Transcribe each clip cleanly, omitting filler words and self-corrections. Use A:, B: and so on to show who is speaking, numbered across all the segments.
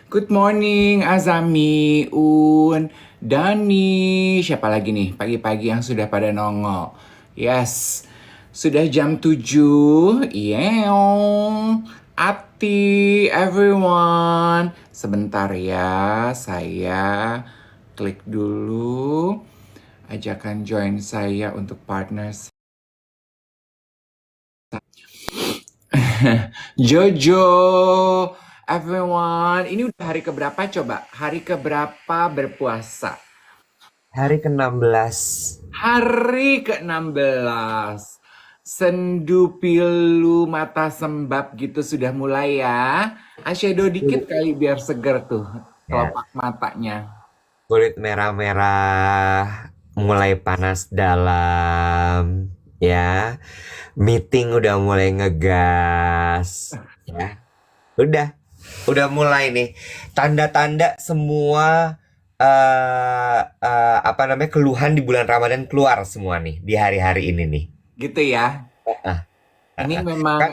A: Good morning, Azami, Un, Dani. Siapa lagi nih pagi-pagi yang sudah pada nongol? Yes, sudah jam 7. Yeong. Ati, everyone. Sebentar ya, saya klik dulu. Ajakan join saya untuk partners. Jojo, everyone, ini udah hari keberapa coba? Hari keberapa berpuasa?
B: Hari ke-16.
A: Hari ke-16. Sendu pilu mata sembab gitu sudah mulai ya. Eyeshadow dikit kali biar seger tuh
B: Ya,
A: kelopak matanya.
B: kulit merah-merah, mulai panas dalam, ya. Meeting udah mulai ngegas, ya. Udah mulai nih. Tanda-tanda semua apa namanya keluhan di bulan Ramadan keluar semua nih di hari-hari ini nih.
A: Gitu ya.
B: Ah, ah,
A: Ini
B: ah.
A: memang
B: Kan,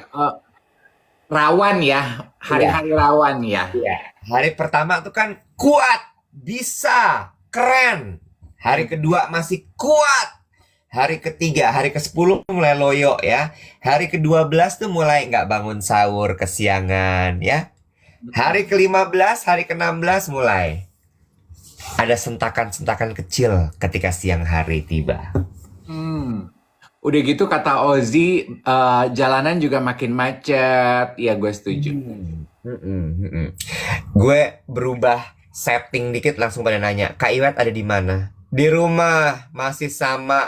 A: rawan ya,
B: iya,
A: hari-hari rawan ya.
B: iya. Hari pertama tuh kan kuat, bisa, keren. Hari kedua masih kuat. Hari ketiga, hari ke-10 mulai loyo ya. Hari ke-12 tuh mulai nggak bangun sahur kesiangan ya. Hari ke-15, hari ke-16 mulai ada sentakan-sentakan kecil ketika siang hari tiba.
A: Hmm. Udah gitu kata Ozzy, jalanan juga makin macet. Ya gue setuju.
B: Gue berubah setting dikit langsung pada nanya, Kak Iwet ada di mana? Di rumah, masih sama.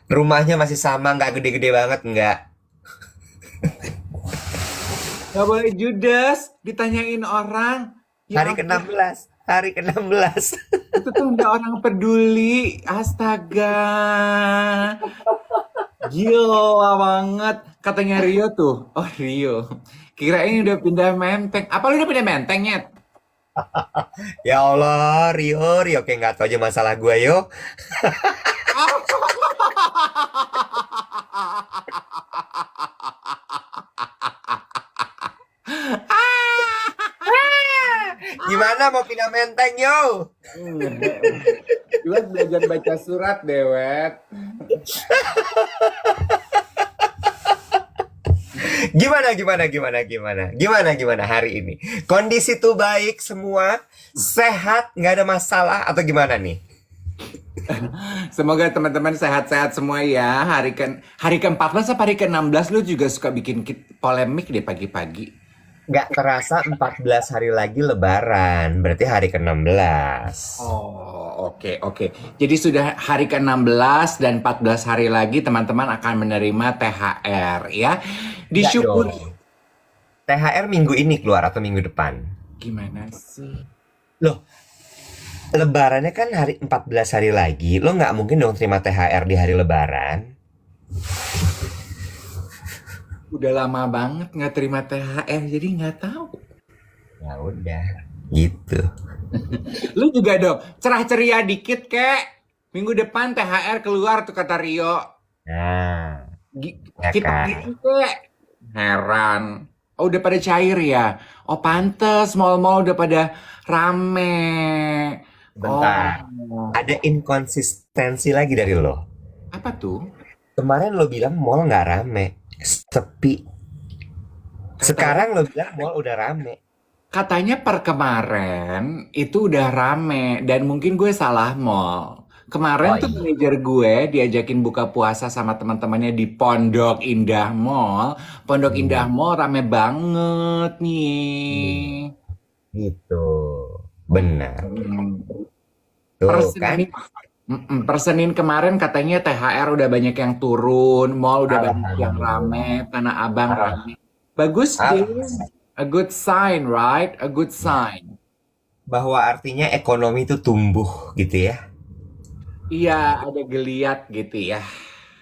B: Rumahnya masih sama, nggak gede-gede banget, nggak.
A: Gak boleh judes, ditanyain orang. Ya
B: Hari
A: ampun,
B: ke-16, hari ke-16.
A: itu tuh nggak orang peduli. Astaga. Gila banget. Katanya Rio tuh. Oh Rio. Kirain udah pindah Menteng. Apa lu udah pindah Menteng, Nyet?
B: Ya Allah, Rio, Rio kayak nggak tahu aja masalah gue, yo. Gimana mau pindah menteng, yo?
A: Dewet belajar baca surat, Dewet.
B: Gimana hari ini? Kondisi tuh baik semua, sehat, nggak ada masalah atau gimana nih?
A: Semoga teman-teman sehat-sehat semua ya. Hari ke-14 apa hari ke-16 lu juga suka bikin polemik deh pagi-pagi.
B: Nggak terasa 14 hari lagi Lebaran, berarti hari ke-16.
A: Oh, oke, oke. Jadi sudah hari ke-16 dan 14 hari lagi teman-teman akan menerima THR ya.
B: Nggak dong.
A: Disyukuri.
B: THR minggu ini keluar atau minggu depan?
A: Gimana sih?
B: Loh, Lebarannya kan hari 14 hari lagi. Lo nggak mungkin dong terima THR di hari Lebaran.
A: Udah lama banget nggak terima THR, jadi nggak tahu.
B: Ya udah, gitu.
A: Lu juga dong, cerah ceria dikit kek. Minggu depan THR keluar tuh kata Rio.
B: Nah, ya
A: Kita
B: kan.
A: gitu kek. Heran. Oh, udah pada cair ya? Oh, pantes mall-mall udah pada rame.
B: Bentar.
A: Oh,
B: Ada inkonsistensi lagi dari lo.
A: apa tuh?
B: Kemarin lo bilang mall nggak rame, sepi.
A: Katanya
B: Sekarang lo bilang mall udah rame.
A: katanya per kemarin itu udah rame dan mungkin gue salah mall. Kemarin
B: Oh
A: tuh
B: iya.
A: manajer gue diajakin buka puasa sama teman-temannya di Pondok Indah Mall. Pondok Indah
B: Hmm,
A: Mall rame banget nih.
B: gitu. Benar.
A: Hmm. Per
B: Tuh kan.
A: Senin, per Senin kemarin katanya THR udah banyak yang turun, mall udah banyak yang rame,
B: Alhamdulillah.
A: Tanah Abang
B: Alhamdulillah.
A: rame. Bagus deh. A good sign, right? A good sign.
B: Bahwa artinya ekonomi itu tumbuh gitu ya.
A: Iya, ada geliat gitu ya.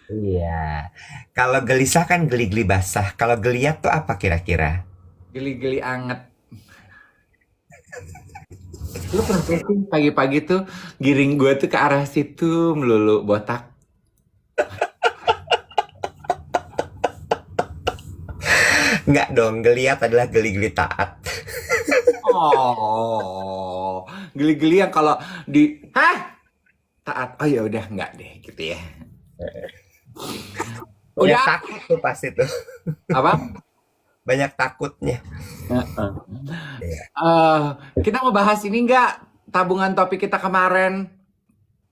B: Iya. Kalau gelisah kan geli-geli basah. Kalau geliat tuh apa kira-kira?
A: Geli-geli anget. Lu kenapa sih pagi-pagi tuh giring gue tuh ke arah situ melulu botak.
B: Nggak dong, geliat adalah geli-geli taat.
A: Oh, geli-geli yang kalau taat. Oh ya udah nggak deh gitu ya.
B: Banyak
A: Udah
B: takut tuh pasti tuh.
A: apa?
B: Banyak takutnya.
A: Heeh.
B: Iya.
A: Eh, kita mau bahas ini nggak tabungan topik kita kemarin?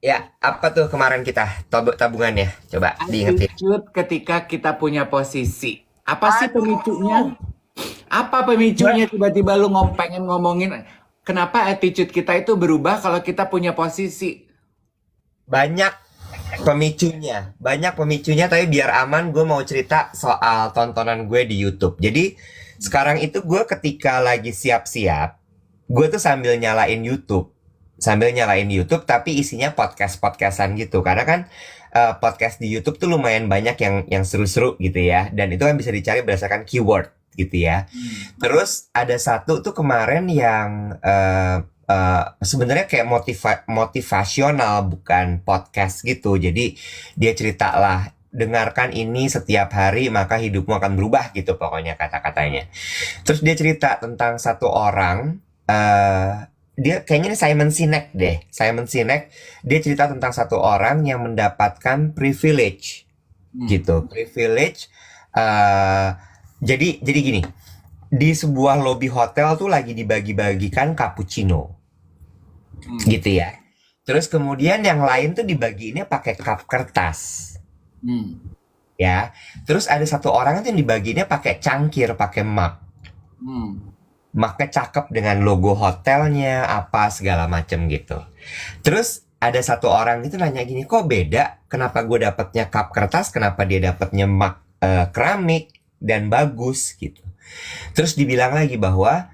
B: Ya, apa tuh kemarin kita tabungannya? Coba diingetin.
A: Attitude ketika kita punya posisi. Apa sih pemicunya? Apa pemicunya tiba-tiba lu pengen ngomongin kenapa attitude kita itu berubah kalau kita punya posisi?
B: Banyak banyak pemicunya, tapi biar aman gue mau cerita soal tontonan gue di YouTube. Jadi sekarang itu gue ketika lagi siap-siap, gue tuh sambil nyalain YouTube tapi isinya podcast-podcastan gitu. Karena kan podcast di YouTube tuh lumayan banyak yang seru-seru gitu ya, dan itu kan bisa dicari berdasarkan keyword gitu ya. Terus ada satu tuh kemarin yang sebenarnya kayak motivasional, bukan podcast gitu. Jadi dia cerita lah, dengarkan ini setiap hari maka hidupmu akan berubah gitu pokoknya kata-katanya. Terus dia cerita tentang satu orang, dia kayaknya ini Simon Sinek deh. Simon Sinek, dia cerita tentang satu orang yang mendapatkan privilege gitu. Privilege, jadi gini, di sebuah lobby hotel tuh lagi dibagi-bagikan cappuccino gitu ya. Terus kemudian yang lain tuh dibagiinnya pakai cup kertas
A: Hmm.
B: ya. Terus ada satu orang itu yang dibagiinnya pakai cangkir, pakai mug.
A: Hmm.
B: Mugnya cakep dengan logo hotelnya apa segala macem gitu. Terus ada satu orang itu nanya gini, kok beda? Kenapa gue dapetnya cup kertas? Kenapa dia dapetnya mug keramik dan bagus gitu? Terus dibilang lagi bahwa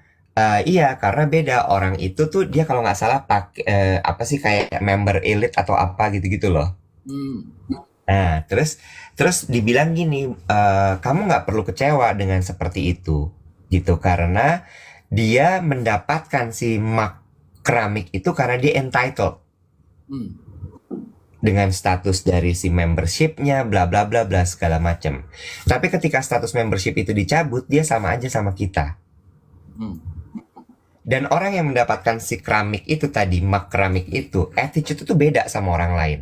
B: iya, karena beda. Orang itu tuh dia kalau nggak salah pakai apa sih, kayak member elite atau apa gitu-gitu loh.
A: Hmm.
B: Nah, terus dibilang gini, kamu nggak perlu kecewa dengan seperti itu, gitu, karena dia mendapatkan si mug keramik itu karena dia entitled
A: Hmm.
B: dengan status dari si membershipnya, bla bla bla bla segala macam. Tapi ketika status membership itu dicabut, dia sama aja sama kita.
A: Hmm.
B: Dan orang yang mendapatkan si keramik itu tadi, mug keramik itu, attitude itu beda sama orang lain.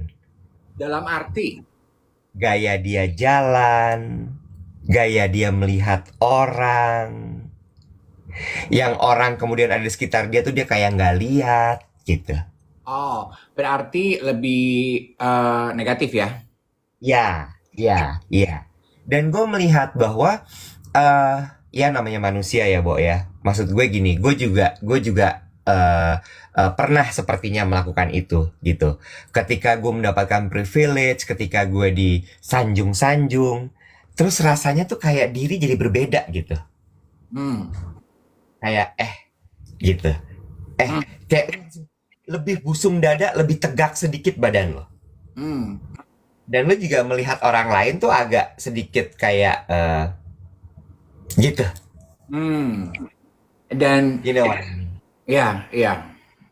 A: Dalam arti,
B: Gaya dia jalan, gaya dia melihat orang, yang orang kemudian ada di sekitar dia tuh dia kayak nggak lihat gitu.
A: oh, berarti lebih negatif ya?
B: Ya. Dan gue melihat bahwa eh ya namanya manusia ya, Bo ya. Maksud gue gini, gue juga pernah sepertinya melakukan itu gitu. Ketika gue mendapatkan privilege, ketika gue disanjung-sanjung, terus rasanya tuh kayak diri jadi berbeda gitu.
A: Hmm.
B: Kayak gitu.
A: Hmm.
B: Kayak lebih busung dada, lebih tegak sedikit badan lo.
A: Hmm.
B: Dan lo juga melihat orang lain tuh agak sedikit kayak gitu.
A: Hmm. Dan
B: You know what I mean?
A: ya,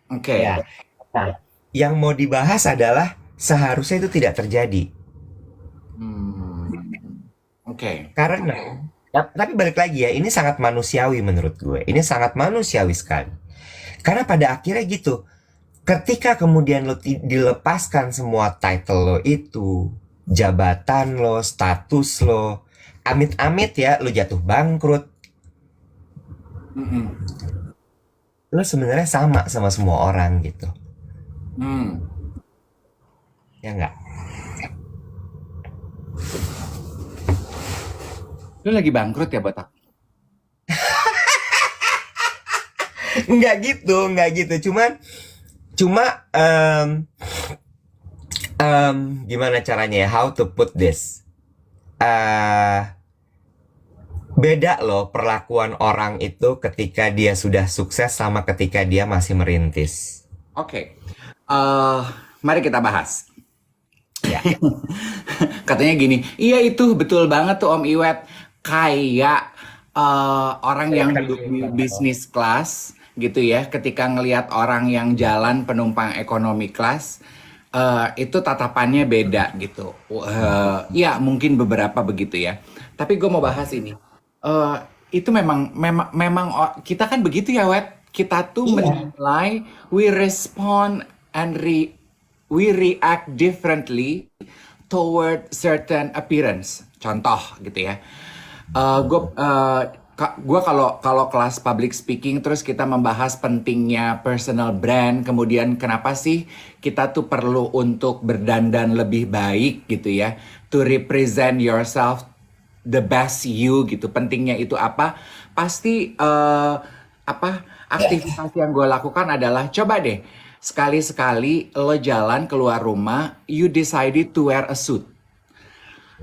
A: oke.
B: Ya. Nah, yang mau dibahas adalah seharusnya itu tidak terjadi.
A: Hmm. Oke.
B: Karena, tapi balik lagi ya, ini sangat manusiawi menurut gue. Ini sangat manusiawi sekali. Karena pada akhirnya gitu, ketika kemudian lo dilepaskan semua title lo itu, jabatan lo, status lo, amit-amit ya, lo jatuh bangkrut,
A: Mm-mm.
B: lo sebenarnya sama semua orang gitu.
A: Hmm.
B: Ya enggak?
A: Lu lagi bangkrut ya, Botak?
B: Enggak gitu. Cuma gimana caranya ya? How to put this? Beda loh perlakuan orang itu ketika dia sudah sukses sama ketika dia masih merintis.
A: Oke. Mari kita bahas.
B: Ya.
A: Katanya gini, iya itu betul banget tuh Om Iwet. Kayak orang yang duduk di bisnis kelas gitu ya, ketika ngelihat orang yang jalan penumpang ekonomi kelas, itu tatapannya beda gitu. Ya mungkin beberapa begitu ya. Tapi gue mau bahas ini. Itu memang kita kan begitu ya, Wet. kita tuh
B: Iya.
A: menilai, we respond and we react differently toward certain appearance. Contoh gitu ya. Gue kalau kalau kelas public speaking terus kita membahas pentingnya personal brand, kemudian kenapa sih kita tuh perlu untuk berdandan lebih baik gitu ya, to represent yourself the best you gitu. Pentingnya itu apa? Pasti apa aktivitas yang gue lakukan adalah coba deh sekali-sekali lo jalan keluar rumah, you decided to wear a suit.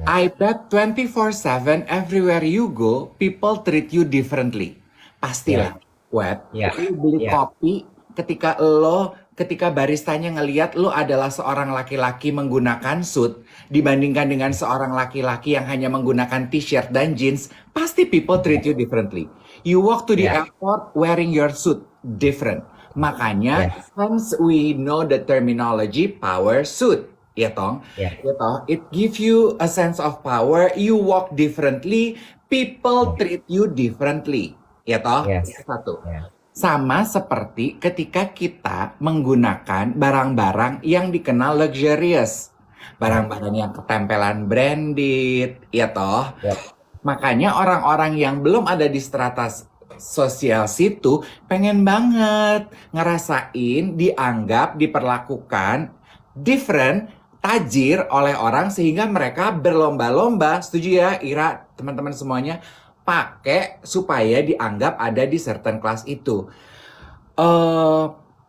A: I bet 24/7 everywhere you go, people treat you differently. Pastilah, Wet.
B: Ya.
A: Lu beli
B: Ya.
A: kopi ketika baristanya ngeliat lo adalah seorang laki-laki menggunakan suit dibandingkan dengan seorang laki-laki yang hanya menggunakan t-shirt dan jeans, pasti people treat you differently. You walk to the
B: Ya.
A: airport wearing your suit, different. Makanya,
B: Yes.
A: hence we know the terminology power suit. Ya tong,
B: Ya.
A: ya toh, it give you a sense of power. You walk differently, people treat you differently. Ya toh,
B: Yes.
A: itu satu.
B: Ya.
A: Sama seperti ketika kita menggunakan barang-barang yang dikenal luxurious, barang-barang yang ketempelan branded, ya toh.
B: Ya.
A: Makanya orang-orang yang belum ada di strata sosial situ pengen banget ngerasain, dianggap, diperlakukan different, tajir oleh orang sehingga mereka berlomba-lomba, setuju ya Ira, teman-teman semuanya, pakai supaya dianggap ada di certain class itu.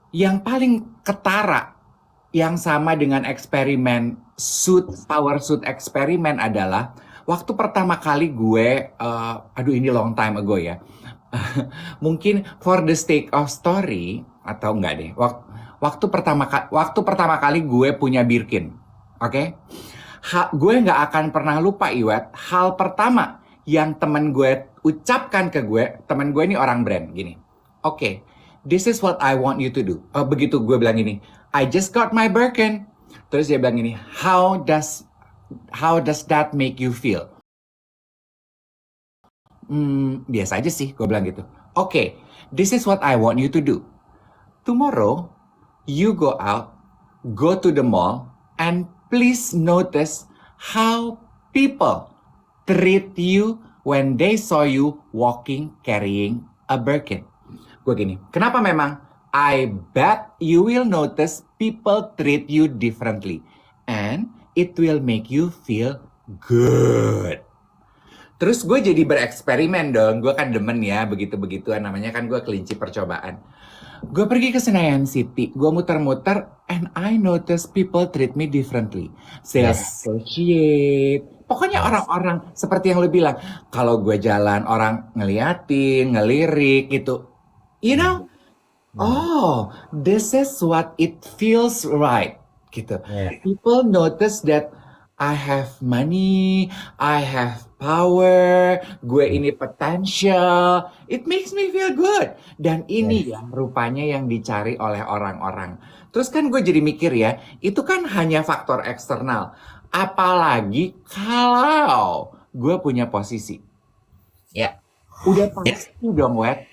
A: Yang paling ketara, yang sama dengan eksperimen power suit eksperimen adalah waktu pertama kali gue, aduh ini long time ago ya, mungkin for the sake of story atau enggak deh, waktu pertama kali gue punya Birkin, oke? Gue nggak akan pernah lupa Iwet, hal pertama yang temen gue ucapkan ke gue, temen gue ini orang brand, gini, oke, this is what I want you to do. Begitu gue bilang gini, I just got my Birkin. Terus dia bilang gini, how does that make you feel? Biasa aja sih, gue bilang gitu. Oke, this is what I want you to do. Tomorrow, you go out, go to the mall, and please notice how people treat you when they saw you walking carrying a Birkin. Gue gini, kenapa memang? I bet you will notice people treat you differently. And it will make you feel good. Terus gue jadi bereksperimen dong. Gue kan demen ya begitu-begituan. Namanya kan gue kelinci percobaan. Gue pergi ke Senayan City. Gue muter-muter. And I notice people treat me differently. Sales associate. Pokoknya orang-orang seperti yang lo bilang. Kalau gue jalan orang ngeliatin, ngelirik gitu. You know? Oh, this is what it feels right. Gitu.
B: Yeah.
A: People notice that I have money, I have power, gue ini potential. It makes me feel good. Dan ini yang rupanya yang dicari oleh orang-orang. Terus kan gue jadi mikir ya, itu kan hanya faktor eksternal. Apalagi kalau gue punya posisi.
B: Ya.
A: Udah pasti dong, Wet.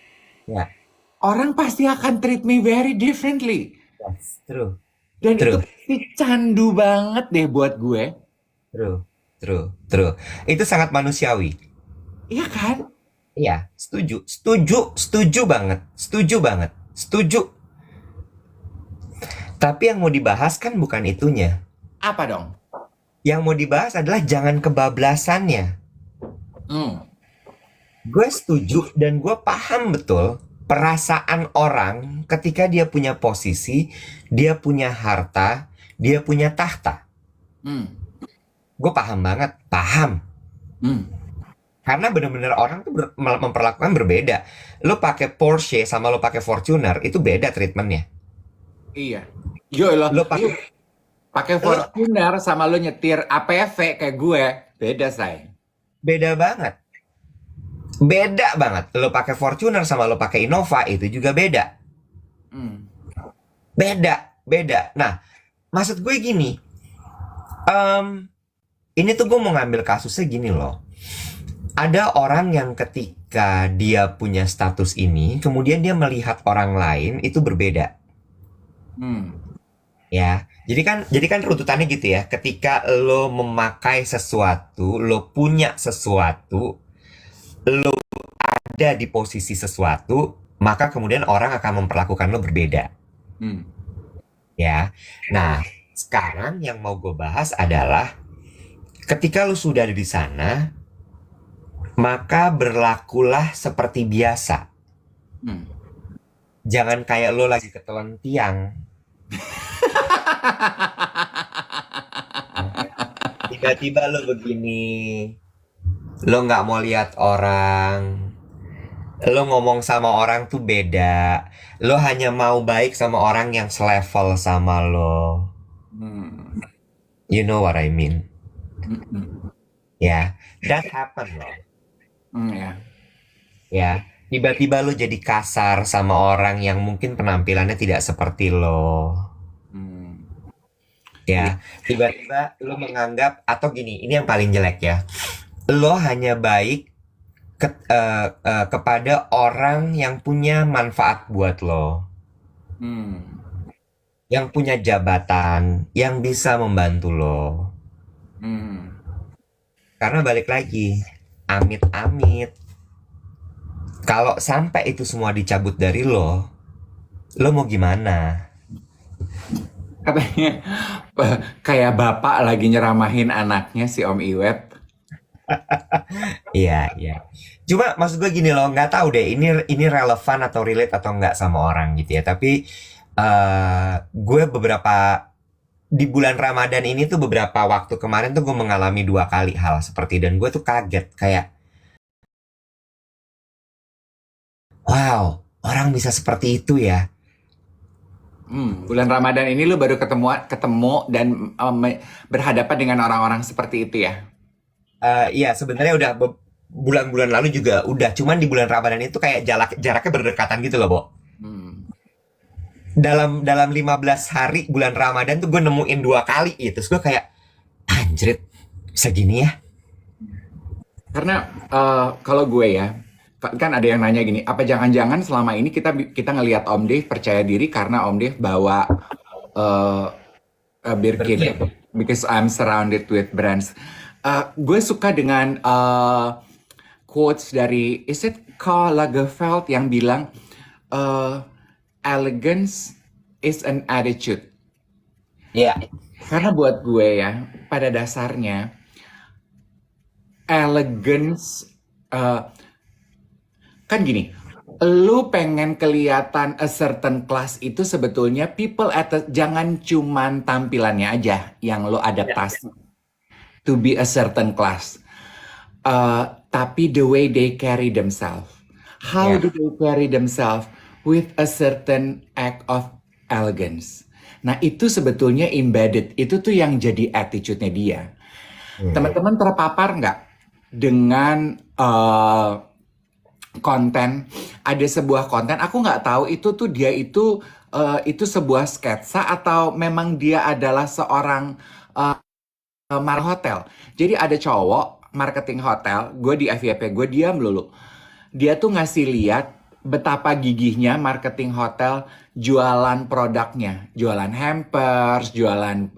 B: Ya.
A: Orang pasti akan treat me very differently.
B: Yes. True.
A: Dan
B: True.
A: itu pasti candu banget deh buat gue.
B: True. Itu sangat manusiawi.
A: Iya kan?
B: Iya, setuju banget. Setuju. Tapi yang mau dibahas kan bukan itunya.
A: Apa dong?
B: Yang mau dibahas adalah jangan kebablasannya. Gue setuju dan gue paham betul perasaan orang ketika dia punya posisi, dia punya harta, dia punya tahta. Gue paham banget, paham. Karena benar-benar orang tuh memperlakukan berbeda. Lo pakai Porsche sama lo pakai Fortuner itu beda treatmentnya.
A: Iya. Yo
B: Lo pakai
A: Fortuner sama lo nyetir APV kayak gue, beda say.
B: Beda banget. Lo pakai Fortuner sama lo pakai Innova itu juga beda. Beda. Nah, maksud gue gini. Ini tuh gue mau ngambil kasusnya gini loh. Ada orang yang ketika dia punya status ini, kemudian dia melihat orang lain itu berbeda.
A: Hmm.
B: Ya, jadi kan runtutannya gitu ya. Ketika lo memakai sesuatu, lo punya sesuatu, lo ada di posisi sesuatu, maka kemudian orang akan memperlakukan lo berbeda.
A: Hmm.
B: Ya, nah sekarang yang mau gue bahas adalah ketika lo sudah ada di sana, maka berlakulah seperti biasa.
A: Hmm.
B: Jangan kayak lo lagi ketelan tiang. Tiba-tiba lo begini, lo nggak mau lihat orang, lo ngomong sama orang tuh beda, lo hanya mau baik sama orang yang selevel sama lo.
A: Hmm.
B: You know what I mean?
A: Hmm.
B: Ya, that happen loh.
A: Ya.
B: Ya, tiba-tiba lo jadi kasar sama orang yang mungkin penampilannya tidak seperti lo.
A: Hmm. Iya.
B: Ya, tiba-tiba lo menganggap, atau gini, ini yang paling jelek ya. Lo hanya baik kepada orang yang punya manfaat buat lo,
A: Hmm.
B: yang punya jabatan, yang bisa membantu lo.
A: Hmm.
B: Karena balik lagi, amit-amit, kalau sampai itu semua dicabut dari lo mau gimana?
A: Katanya kayak bapak lagi nyeramahin anaknya si Om Iwet.
B: Iya, iya. Cuma maksud gue gini loh, nggak tahu deh ini relevan atau relate atau nggak sama orang gitu ya. Tapi gue di bulan Ramadan ini tuh beberapa waktu kemarin tuh gue mengalami 2 kali hal seperti dan gue tuh kaget kayak wow orang bisa seperti itu ya.
A: Bulan Ramadan ini lu baru ketemu dan berhadapan dengan orang-orang seperti itu ya.
B: Iya sebenarnya udah bulan-bulan lalu juga udah, cuman di bulan Ramadan itu kayak jaraknya berdekatan gitu loh, Bo.
A: Hmm.
B: Dalam 15 hari bulan Ramadan tuh gue nemuin 2 kali itu. Terus gue kayak anjrit segini ya.
A: Karena kalau gue ya, kan ada yang nanya gini, apa jangan-jangan selama ini kita ngelihat Om Dave percaya diri karena Om Dave bawa uh, Birkin,
B: Birkin.
A: because I'm surrounded with brands. Gue suka dengan quotes dari, is it Karl Lagerfeld yang bilang, elegance is an attitude.
B: Iya.
A: Karena buat gue ya, pada dasarnya elegance kan gini, lu pengen kelihatan a certain class itu sebetulnya jangan cuman tampilannya aja yang lu adaptasi to be a certain class. Tapi the way they carry themselves. How
B: Ya.
A: do they carry themselves with a certain act of elegance? Nah, itu sebetulnya embedded. Itu tuh yang jadi attitude-nya dia. Teman-teman terpapar nggak dengan konten? Ada sebuah konten, aku nggak tahu dia itu sebuah sketsa atau memang dia adalah seorang hotel. Jadi ada cowok marketing hotel, gue di FYP, gue diam dulu. Dia tuh ngasih lihat betapa gigihnya marketing hotel jualan produknya, jualan hampers, jualan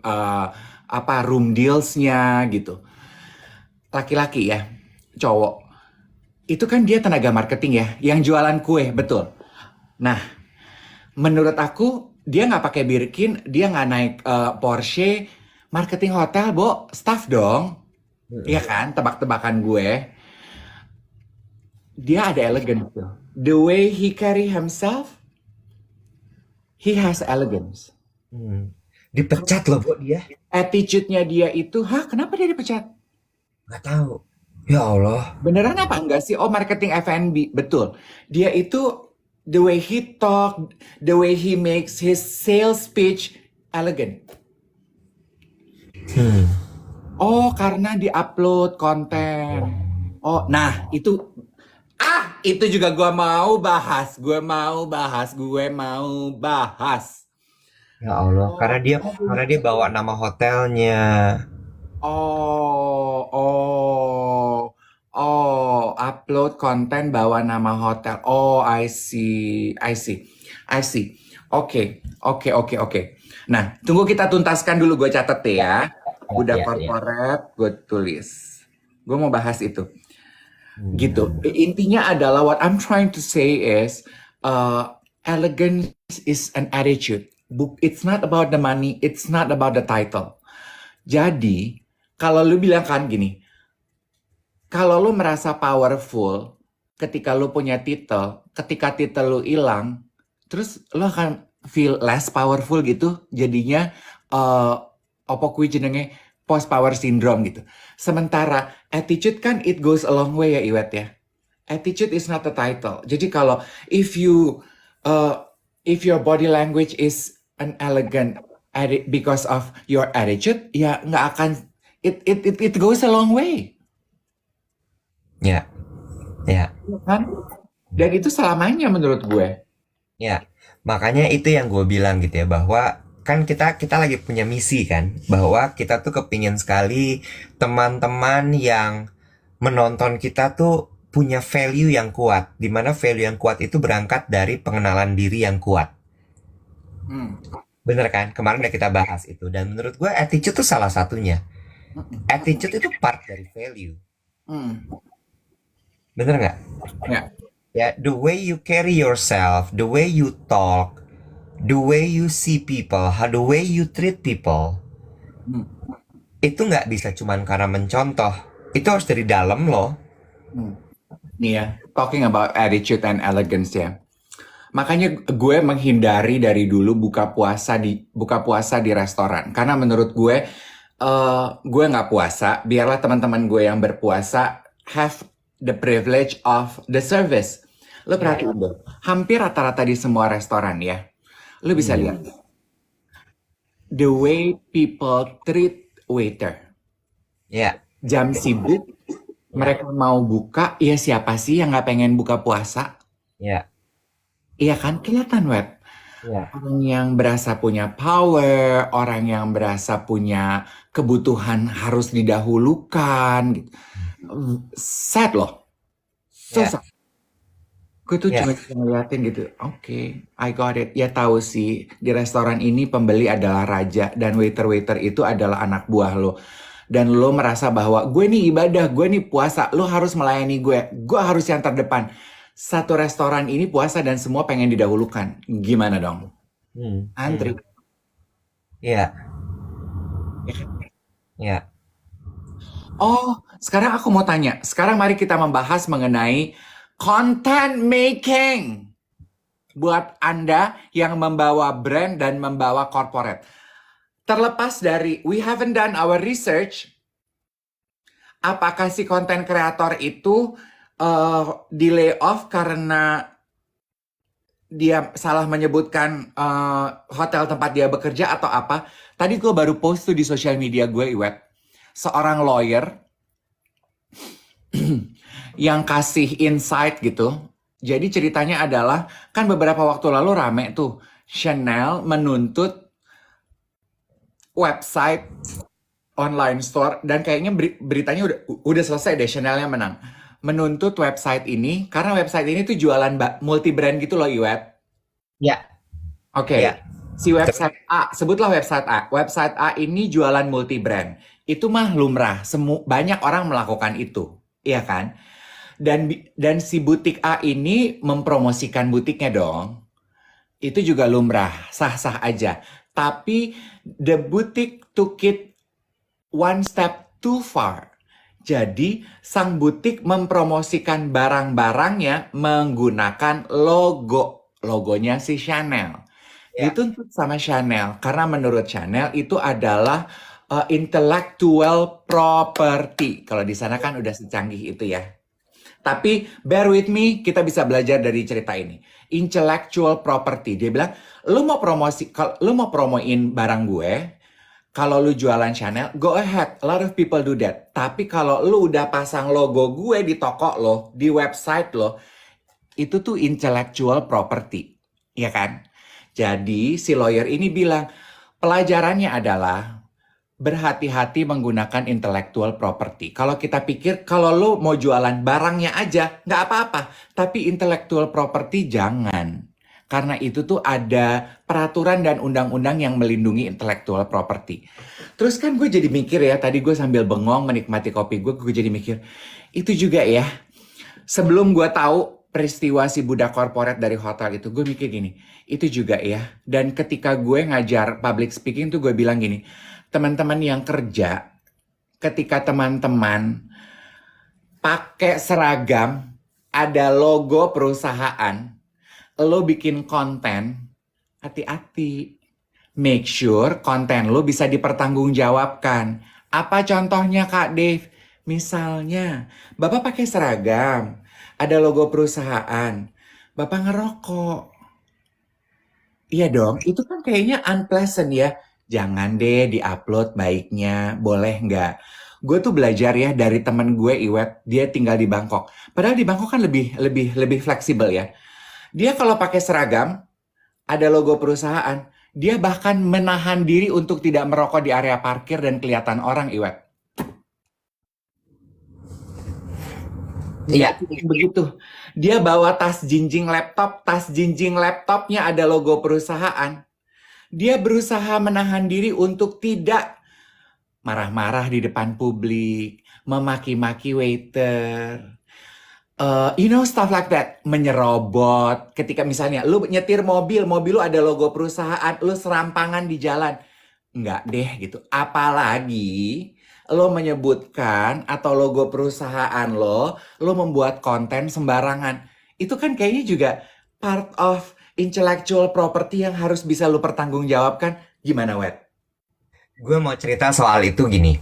A: room deals-nya gitu. Laki-laki ya, cowok. Itu kan dia tenaga marketing ya, yang jualan kue, betul. Nah, menurut aku dia nggak pakai Birkin, dia nggak naik Porsche, marketing hotel, Bo, staff dong. Iya kan, tebak-tebakan gue. Dia ada elegance tuh. The way he carry himself, he has elegance.
B: Dipecat loh, Bu, dia.
A: Attitude-nya dia itu, kenapa dia dipecat?
B: Nggak tahu. Ya Allah.
A: Beneran apa enggak sih? Oh, marketing F&B, betul. Dia itu the way he talk, the way he makes his sales speech elegant. Oh, karena di-upload konten. Oh, nah itu juga gue mau bahas.
B: Ya Allah, karena dia bawa nama hotelnya.
A: Oh, Oh, upload konten bawa nama hotel. Oh, I see, I see, I see. Oke, oke, oke, oke. Nah, tunggu kita tuntaskan dulu. Gue catet deh ya. Udah
B: Ya, ya.
A: corporate, gue tulis. Gue mau bahas itu. Gitu.
B: Hmm.
A: Intinya adalah what I'm trying to say is elegance is an attitude. It's not about the money, it's not about the title. Jadi, kalau lu bilang kan gini, kalau lu merasa powerful ketika lu punya titel, ketika titel lu hilang, terus lu akan feel less powerful gitu. Jadinya apa kuwi jenenge post power syndrome gitu. Sementara attitude kan it goes a long way ya Iwet ya. Attitude is not a title. Jadi kalau if you if your body language is an elegant because of your attitude, ya nggak akan it goes a long way,
B: Ya, ya,
A: kan? Dan itu selamanya menurut gue.
B: ya. Makanya itu yang gue bilang gitu ya, bahwa kan kita lagi punya misi kan, bahwa kita tuh kepingin sekali teman-teman yang menonton kita tuh punya value yang kuat, dimana value yang kuat itu berangkat dari pengenalan diri yang kuat.
A: Hmm.
B: Bener kan? Kemarin udah kita bahas itu. Dan menurut gue attitude tuh salah satunya. Attitude itu part dari value.
A: Hmm.
B: Bener nggak?
A: Ya.
B: Ya, the way you carry yourself, the way you talk, the way you see people, the way you treat people,
A: Hmm.
B: itu nggak bisa cuman karena mencontoh. Itu harus dari dalam loh.
A: Hmm. Nih ya, talking about attitude and elegance ya. Makanya gue menghindari dari dulu buka puasa di restoran. Karena menurut gue nggak puasa. Biarlah teman-teman gue yang berpuasa have the privilege of the service. Lo perhatiin deh, hampir rata-rata di semua restoran ya. Lo bisa lihat the way people treat waiter.
B: Ya,
A: Jam sibuk, mereka mau buka, ya siapa sih yang nggak pengen buka puasa?
B: ya,
A: Iya kan, kelihatan web.
B: ya,
A: Orang yang berasa punya power, orang yang berasa punya kebutuhan harus didahulukan. Gitu. Sad loh. So
B: ya,
A: sad. Gue tuh
B: ya,
A: cuma bisa ngeliatin gitu. Oke, I got it. Ya tahu sih, di restoran ini pembeli adalah raja dan waiter-waiter itu adalah anak buah lo. Dan lo merasa bahwa gue nih ibadah, gue nih puasa, lo harus melayani gue harus yang terdepan. Satu restoran ini puasa dan semua pengen didahulukan. Gimana dong? Antri.
B: ya, ya.
A: Oh, sekarang aku mau tanya. Sekarang mari kita membahas mengenai content making. Buat Anda yang membawa brand dan membawa corporate. Terlepas dari we haven't done our research, apakah si content creator itu di layoff karena dia salah menyebutkan hotel tempat dia bekerja atau apa? Tadi gue baru post tuh di sosial media gue, Iwet. Seorang lawyer yang kasih insight gitu. Jadi ceritanya adalah, kan beberapa waktu lalu rame tuh, Chanel menuntut website online store, dan kayaknya beritanya udah selesai deh, Chanelnya menang. Menuntut website ini, karena website ini tuh jualan multi brand gitu loh, Iwet.
B: Ya,
A: Oke,
B: ya,
A: si website A, sebutlah website A. Website A ini jualan multi brand. Itu mah lumrah, banyak orang melakukan itu, iya kan? Dan si butik A ini mempromosikan butiknya dong. Itu juga lumrah, sah-sah aja. Tapi the boutique took it one step too far. Jadi sang butik mempromosikan barang-barangnya menggunakan logonya si Chanel.
B: Ya.
A: Dituntut sama Chanel karena menurut Chanel itu adalah intellectual property. Kalau di sana kan udah secanggih itu ya. Tapi bear with me, kita bisa belajar dari cerita ini. Intellectual property. Dia bilang, lu mau promoin barang gue, kalau lu jualan Chanel, go ahead. A lot of people do that. Tapi kalau lu udah pasang logo gue di toko lo, di website lo, itu tuh intellectual property. Ya kan? Jadi si lawyer ini bilang, pelajarannya adalah berhati-hati menggunakan intellectual property. Kalau kita pikir kalau lo mau jualan barangnya aja, nggak apa-apa. Tapi intellectual property jangan. Karena itu tuh ada peraturan dan undang-undang yang melindungi intellectual property. Terus kan gue jadi mikir ya, tadi gue sambil bengong menikmati kopi gue jadi mikir, itu juga ya, sebelum gue tahu peristiwa si budak korporat dari hotel itu, gue mikir gini, itu juga ya. Dan ketika gue ngajar public speaking tuh gue bilang gini, teman-teman yang kerja, ketika teman-teman pakai seragam, ada logo perusahaan, lo bikin konten, hati-hati. Make sure konten lo bisa dipertanggungjawabkan. Apa contohnya Kak Dave? Misalnya, Bapak pakai seragam, ada logo perusahaan, Bapak ngerokok. Iya dong, itu kan kayaknya unpleasant ya. Jangan deh di-upload baiknya, boleh nggak? Gue tuh belajar ya dari temen gue Iwet, dia tinggal di Bangkok. Padahal di Bangkok kan lebih fleksibel ya. Dia kalau pakai seragam, ada logo perusahaan, dia bahkan menahan diri untuk tidak merokok di area parkir dan kelihatan orang, Iwet.
B: Iya.
A: Begitu. Dia bawa tas jinjing laptopnya ada logo perusahaan. Dia berusaha menahan diri untuk tidak marah-marah di depan publik, memaki-maki waiter, stuff like that, menyerobot. Ketika misalnya lu nyetir mobil lu ada logo perusahaan, lu serampangan di jalan. Enggak deh gitu. Apalagi lo menyebutkan atau logo perusahaan lo membuat konten sembarangan. Itu kan kayaknya juga part of intellectual property yang harus bisa lo pertanggungjawabkan. Gimana, Wet?
B: Gue mau cerita soal itu gini.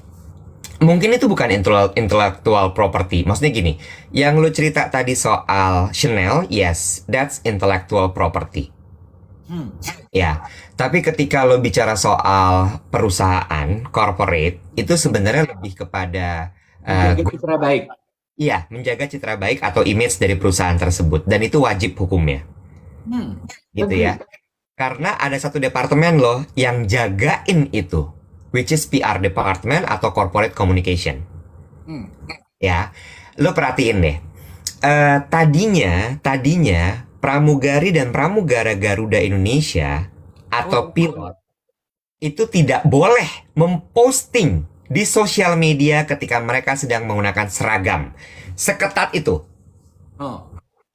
B: Mungkin itu bukan intellectual property. Maksudnya gini, yang lu cerita tadi soal Chanel, yes, that's intellectual property. Ya, tapi ketika lo bicara soal perusahaan, corporate, itu sebenarnya lebih kepada
A: Menjaga citra baik.
B: iya, menjaga citra baik atau image dari perusahaan tersebut. Dan itu wajib hukumnya. Gitu ya. Karena ada satu departemen loh yang jagain itu, which is PR department atau corporate communication. Ya, lo perhatiin deh. Tadinya pramugari dan pramugara Garuda Indonesia atau pilot itu tidak boleh memposting di sosial media ketika mereka sedang menggunakan seragam. Seketat itu.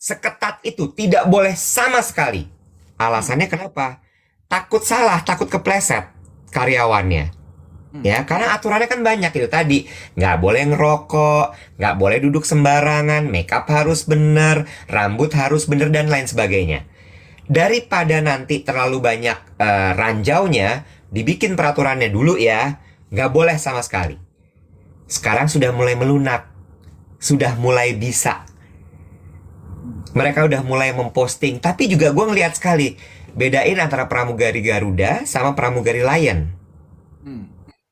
B: Seketat itu, tidak boleh sama sekali. Alasannya kenapa? Takut salah, takut kepleset karyawannya. Ya, karena aturannya kan banyak itu tadi. Nggak boleh ngerokok, nggak boleh duduk sembarangan, makeup harus bener, rambut harus bener, dan lain sebagainya. Daripada nanti terlalu banyak ranjaunya, dibikin peraturannya dulu ya. Nggak boleh sama sekali. Sekarang sudah mulai melunak. Sudah mulai bisa. Mereka udah mulai memposting. Tapi juga gue ngeliat sekali, bedain antara pramugari Garuda sama pramugari Lion.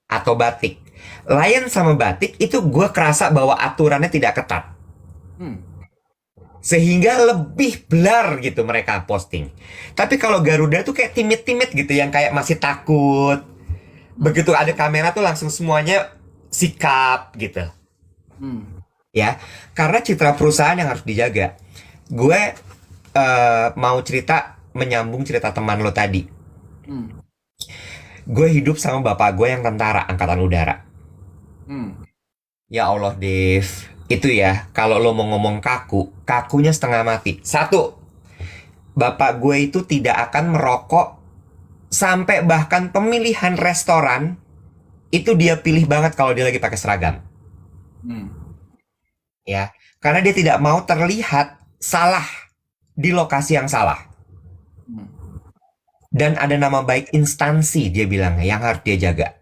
B: Atau Batik. Lion sama Batik itu gue kerasa bahwa aturannya tidak ketat. Sehingga lebih blur gitu mereka posting. Tapi kalau Garuda tuh kayak timid-timid gitu, yang kayak masih takut. Begitu ada kamera tuh langsung semuanya sikap gitu. Ya, karena citra perusahaan yang harus dijaga. Gue mau cerita, menyambung cerita teman lo tadi. Gue hidup sama bapak gue yang tentara angkatan udara. Ya Allah, Dave, itu ya, kalau lo mau ngomong kakunya setengah mati. Satu, bapak gue itu tidak akan merokok sampai bahkan pemilihan restoran itu dia pilih banget kalau dia lagi pakai seragam. Ya, karena dia tidak mau terlihat salah di lokasi yang salah. Dan ada nama baik instansi, dia bilang, yang harus dia jaga.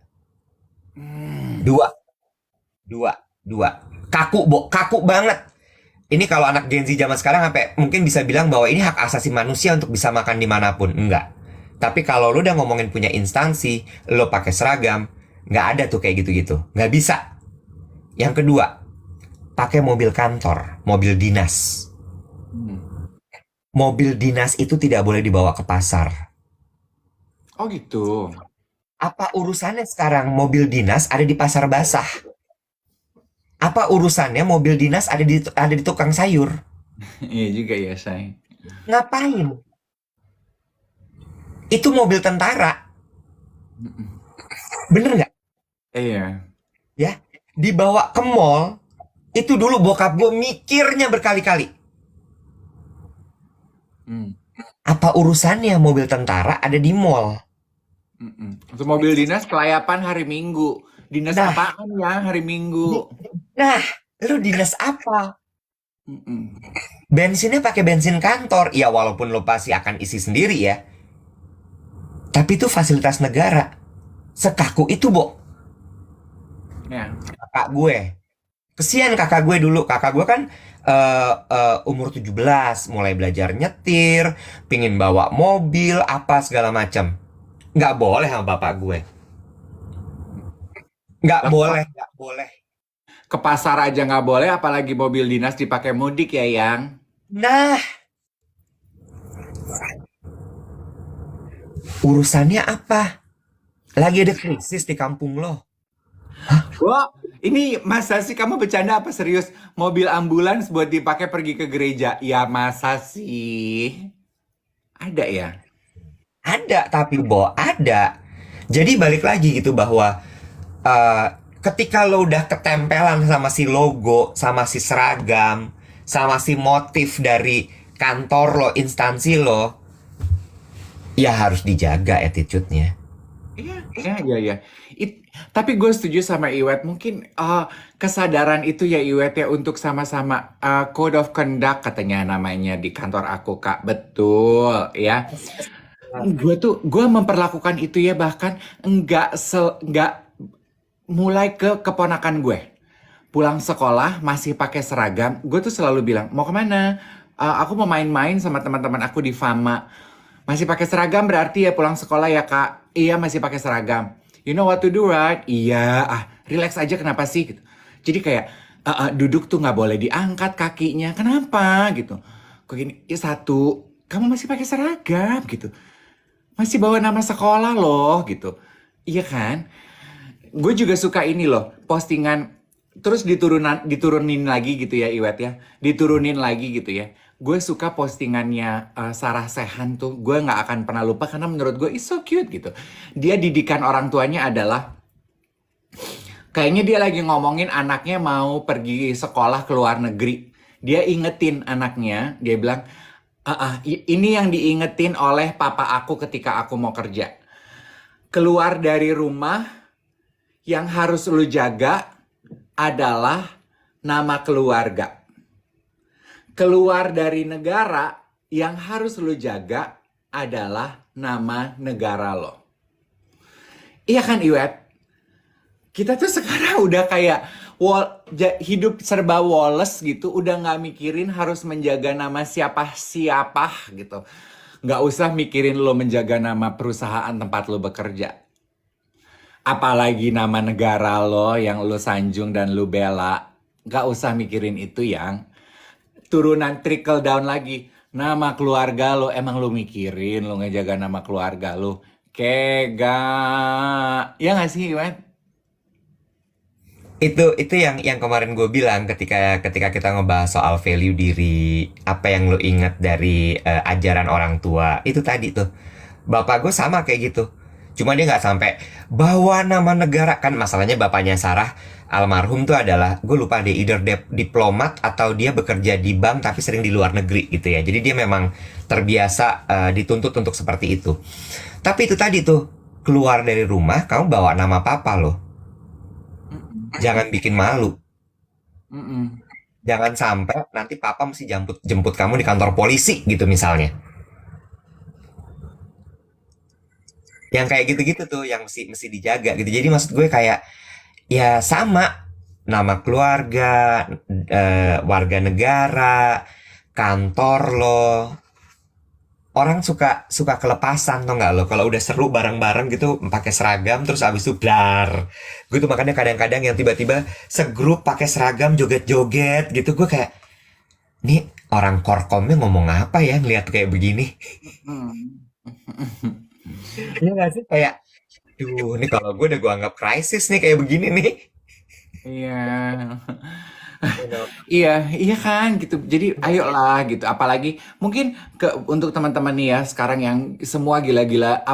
B: Dua. Kaku banget. Ini kalau anak Gen Z zaman sekarang sampai mungkin bisa bilang bahwa ini hak asasi manusia untuk bisa makan dimanapun. Enggak. Tapi kalau lu udah ngomongin punya instansi, lu pakai seragam, nggak ada tuh kayak gitu-gitu. Nggak bisa. Yang kedua, pakai mobil kantor, mobil dinas. Mobil dinas itu tidak boleh dibawa ke pasar.
A: Oh gitu.
B: Apa urusannya sekarang mobil dinas ada di pasar basah? Apa urusannya mobil dinas ada di tukang sayur?
A: Iya juga ya, Say.
B: Ngapain? Itu mobil tentara,
A: Mm-mm.
B: bener nggak?
A: Iya.
B: Ya, dibawa ke mall. Itu dulu bokap gue mikirnya berkali-kali.
A: Mm.
B: Apa urusannya mobil tentara ada di mall?
A: Mm-mm. Untuk mobil dinas kelayapan hari Minggu. Dinas
B: Nah,
A: apaan ya hari Minggu?
B: nah, lu dinas apa?
A: Mm-mm.
B: Bensinnya pakai bensin kantor. Ya walaupun lo pasti akan isi sendiri ya. Tapi itu fasilitas negara. Sekaku itu, Bo.
A: Ya.
B: Kakak gue. Kesian kakak gue dulu. Kakak gue kan umur 17, mulai belajar nyetir, pingin bawa mobil, apa segala macam. Nggak boleh sama bapak gue. Nggak
A: Lah,
B: boleh, nggak boleh.
A: ke pasar aja nggak boleh, apalagi mobil dinas dipakai mudik ya, Yang.
B: Nah, urusannya apa? Lagi ada krisis di kampung lo.
A: Wah, ini masa sih kamu bercanda apa serius? Mobil ambulans buat dipakai pergi ke gereja? Ya masa sih? Ada ya?
B: Ada, tapi Bo, ada. Jadi balik lagi gitu bahwa eh, ketika lo udah ketempelan sama si logo, sama si seragam, sama si motif dari kantor lo, instansi lo, ya harus dijaga attitude-nya.
A: Iya, iya, iya, iya. Tapi gue setuju sama Iwet. Mungkin kesadaran itu ya Iwet ya untuk sama-sama code of conduct katanya namanya di kantor aku Kak. Betul ya. Gue memperlakukan itu ya bahkan enggak mulai ke keponakan gue. Pulang sekolah masih pakai seragam. Gue tuh selalu bilang mau kemana? Aku mau main-main sama teman-teman aku di Fama. Masih pakai seragam berarti ya pulang sekolah ya Kak. Iya masih pakai seragam. You know what to do right? Iya, relax aja kenapa sih? Gitu. Jadi kayak duduk tuh nggak boleh diangkat kakinya. Kenapa gitu? Kok gini? Ya satu, kamu masih pakai seragam gitu. Masih bawa nama sekolah loh gitu. Iya kan? Gue juga suka ini loh, postingan terus diturunin lagi gitu ya Iwet ya. Diturunin lagi gitu ya. Gue suka postingannya Sarah Sechan tuh. Gue nggak akan pernah lupa karena menurut gue it's so cute gitu. Dia didikan orang tuanya adalah kayaknya dia lagi ngomongin anaknya mau pergi sekolah ke luar negeri. Dia ingetin anaknya, dia bilang, ini yang diingetin oleh papa aku ketika aku mau kerja. Keluar dari rumah, yang harus lu jaga adalah nama keluarga. Keluar dari negara, yang harus lu jaga adalah nama negara lo. Iya kan Iwet? Kita tuh sekarang udah kayak hidup serba Wallace gitu, udah nggak mikirin harus menjaga nama siapa-siapa gitu. Nggak usah mikirin lo menjaga nama perusahaan tempat lo bekerja. Apalagi nama negara lo yang lo sanjung dan lo bela. Nggak usah mikirin itu yang turunan trickle down lagi. Nama keluarga lo, emang lo mikirin lo ngejaga nama keluarga lo. Kegak. Ya nggak sih, Iwan?
B: Itu yang kemarin gue bilang ketika ketika kita ngebahas soal value diri, apa yang lo ingat dari ajaran orang tua. Itu tadi tuh. Bapak gue sama kayak gitu. Cuma dia nggak sampai bawa nama negara, kan masalahnya bapaknya Sarah almarhum tuh adalah, gue lupa deh, either diplomat atau dia bekerja di bank tapi sering di luar negeri gitu ya. Jadi dia memang terbiasa dituntut untuk seperti itu. Tapi itu tadi tuh, keluar dari rumah kamu bawa nama papa loh.
A: Mm-mm.
B: Jangan bikin malu.
A: Mm-mm.
B: Jangan sampai nanti papa mesti jemput jemput kamu di kantor polisi gitu misalnya. Yang kayak gitu-gitu tuh yang mesti mesti dijaga gitu. Jadi maksud gue kayak ya sama, nama keluarga, warga negara, kantor lo. Orang suka suka kelepasan tuh nggak lo? Kalau udah seru bareng-bareng gitu pakai seragam terus abis itu blar. Gue tuh makanya kadang-kadang yang tiba-tiba segrup pakai seragam joget-joget gitu, gue kayak nih orang korkomnya ngomong apa ya ngeliat kayak begini.
A: Mm.
B: Iya nggak sih? Kayak Duh, ini kalau gue anggap krisis nih kayak begini nih.
A: Iya.
B: You know.
A: Iya, iya kan gitu. Jadi ayolah gitu. Apalagi mungkin untuk teman-teman nih ya sekarang yang semua gila-gila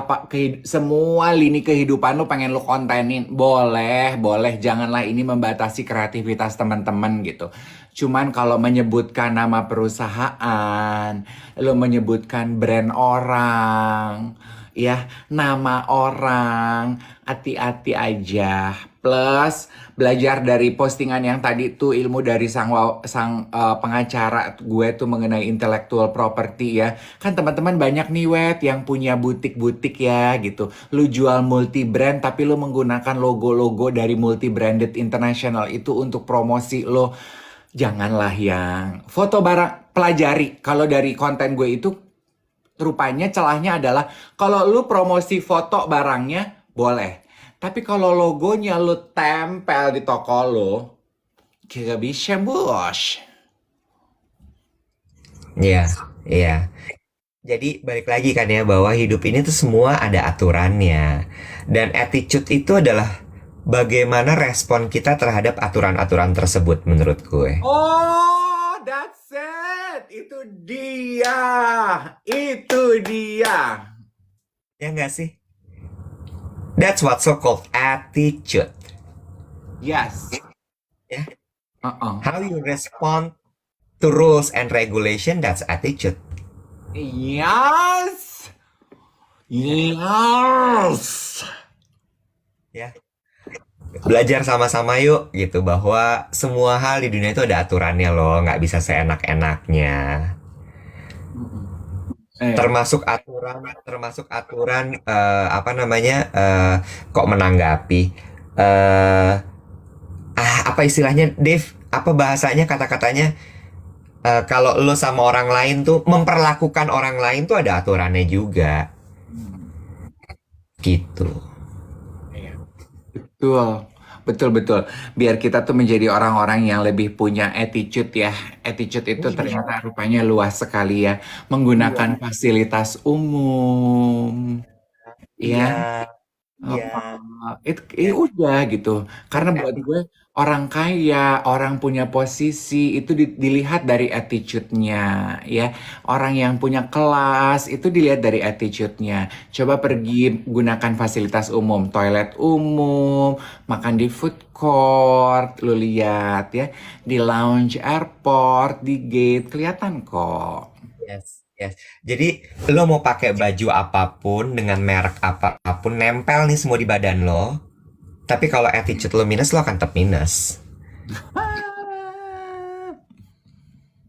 A: semua lini kehidupan lu pengen lu kontenin. Boleh, boleh. Janganlah ini membatasi kreativitas teman-teman gitu. Cuman kalau menyebutkan nama perusahaan, lu menyebutkan brand orang, ya, nama orang, hati-hati aja. Plus belajar dari postingan yang tadi tuh ilmu dari pengacara gue tuh mengenai intellectual property ya. Kan teman-teman banyak nih wet yang punya butik-butik ya gitu. Lu jual multi brand tapi lu menggunakan logo-logo dari multi branded international itu untuk promosi lo. Janganlah yang foto barang pelajari. Kalau dari konten gue itu rupanya celahnya adalah kalau lu promosi foto barangnya boleh. Tapi kalau logonya lu tempel di toko lu, kagak bisa bos.
B: Iya, iya. Jadi balik lagi kan ya bahwa hidup ini tuh semua ada aturannya. Dan attitude itu adalah bagaimana respon kita terhadap aturan-aturan tersebut menurut gue.
A: Oh, that's it. Itu dia. Itu dia.
B: Ya nggak sih? That's what so-called attitude.
A: Yes.
B: Ya.
A: Uh-uh.
B: How you respond to rules and regulation, that's attitude.
A: Yes. Yes.
B: Ya. Belajar sama-sama yuk gitu bahwa semua hal di dunia itu ada aturannya loh, nggak bisa seenak-enaknya. Termasuk aturan apa namanya kok menanggapi eh apa istilahnya Dave, apa bahasanya, kata-katanya, kalau lo sama orang lain tuh memperlakukan orang lain tuh ada aturannya juga gitu.
A: Iya. Betul. Betul, betul. Biar kita tuh menjadi orang-orang yang lebih punya attitude ya. Attitude itu ternyata rupanya luas sekali ya. Menggunakan fasilitas umum.
B: Iya,
A: Ya.
B: iya.
A: Itu udah gitu. Karena buat gue orang kaya, orang punya posisi itu dilihat dari attitude-nya ya. Orang yang punya kelas itu dilihat dari attitude-nya. Coba pergi gunakan fasilitas umum, toilet umum, makan di food court, lu lihat ya, di lounge airport, di gate kelihatan kok.
B: Yes, yes. Jadi lo mau pakai baju apapun dengan merek apapun nempel nih semua di badan lo. Tapi kalau attitude lo minus, lo akan tetap minus.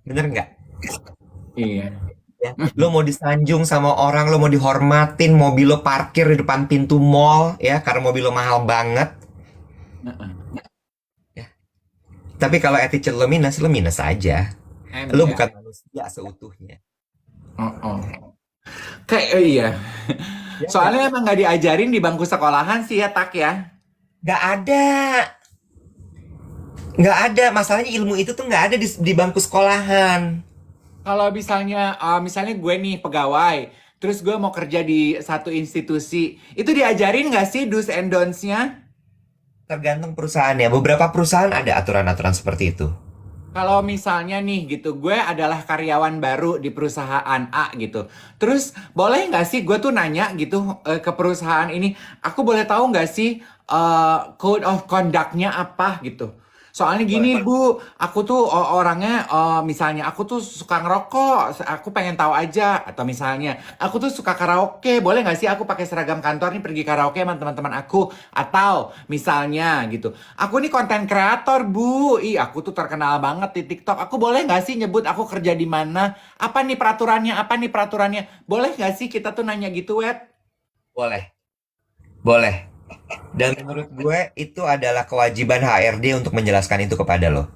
B: Bener nggak?
A: Iya.
B: Ya. Lo mau disanjung sama orang, lo mau dihormatin, mobil lo parkir di depan pintu mall, ya, karena mobil lo mahal banget. Ya. Tapi kalau attitude lo minus aja. Lo bukan manusia seutuhnya.
A: Kayak iya. Soalnya emang nggak diajarin di bangku sekolahan sih ya Tak ya.
B: Nggak ada. Nggak ada. Masalahnya ilmu itu tuh nggak ada di bangku sekolahan.
A: Kalau misalnya gue nih pegawai, terus gue mau kerja di satu institusi, itu diajarin nggak sih do's and don'ts-nya?
B: Tergantung perusahaannya. Beberapa perusahaan ada aturan-aturan seperti itu.
A: Kalau misalnya nih gitu, gue adalah karyawan baru di perusahaan A gitu. Terus boleh nggak sih gue tuh nanya gitu ke perusahaan ini, aku boleh tahu nggak sih code of conduct-nya apa gitu? Soalnya gini Bu, aku tuh orangnya misalnya aku tuh suka ngerokok, aku pengen tahu aja. Atau misalnya aku tuh suka karaoke, boleh nggak sih aku pakai seragam kantor nih pergi karaoke sama teman-teman aku? Atau misalnya gitu, aku nih konten kreator Bu, aku tuh terkenal banget di TikTok. Aku boleh nggak sih nyebut aku kerja di mana? Apa nih peraturannya? Apa nih peraturannya? Boleh nggak sih kita tuh nanya gitu, Wet?
B: Boleh. Boleh. Dan menurut gue itu adalah kewajiban HRD untuk menjelaskan itu kepada lo.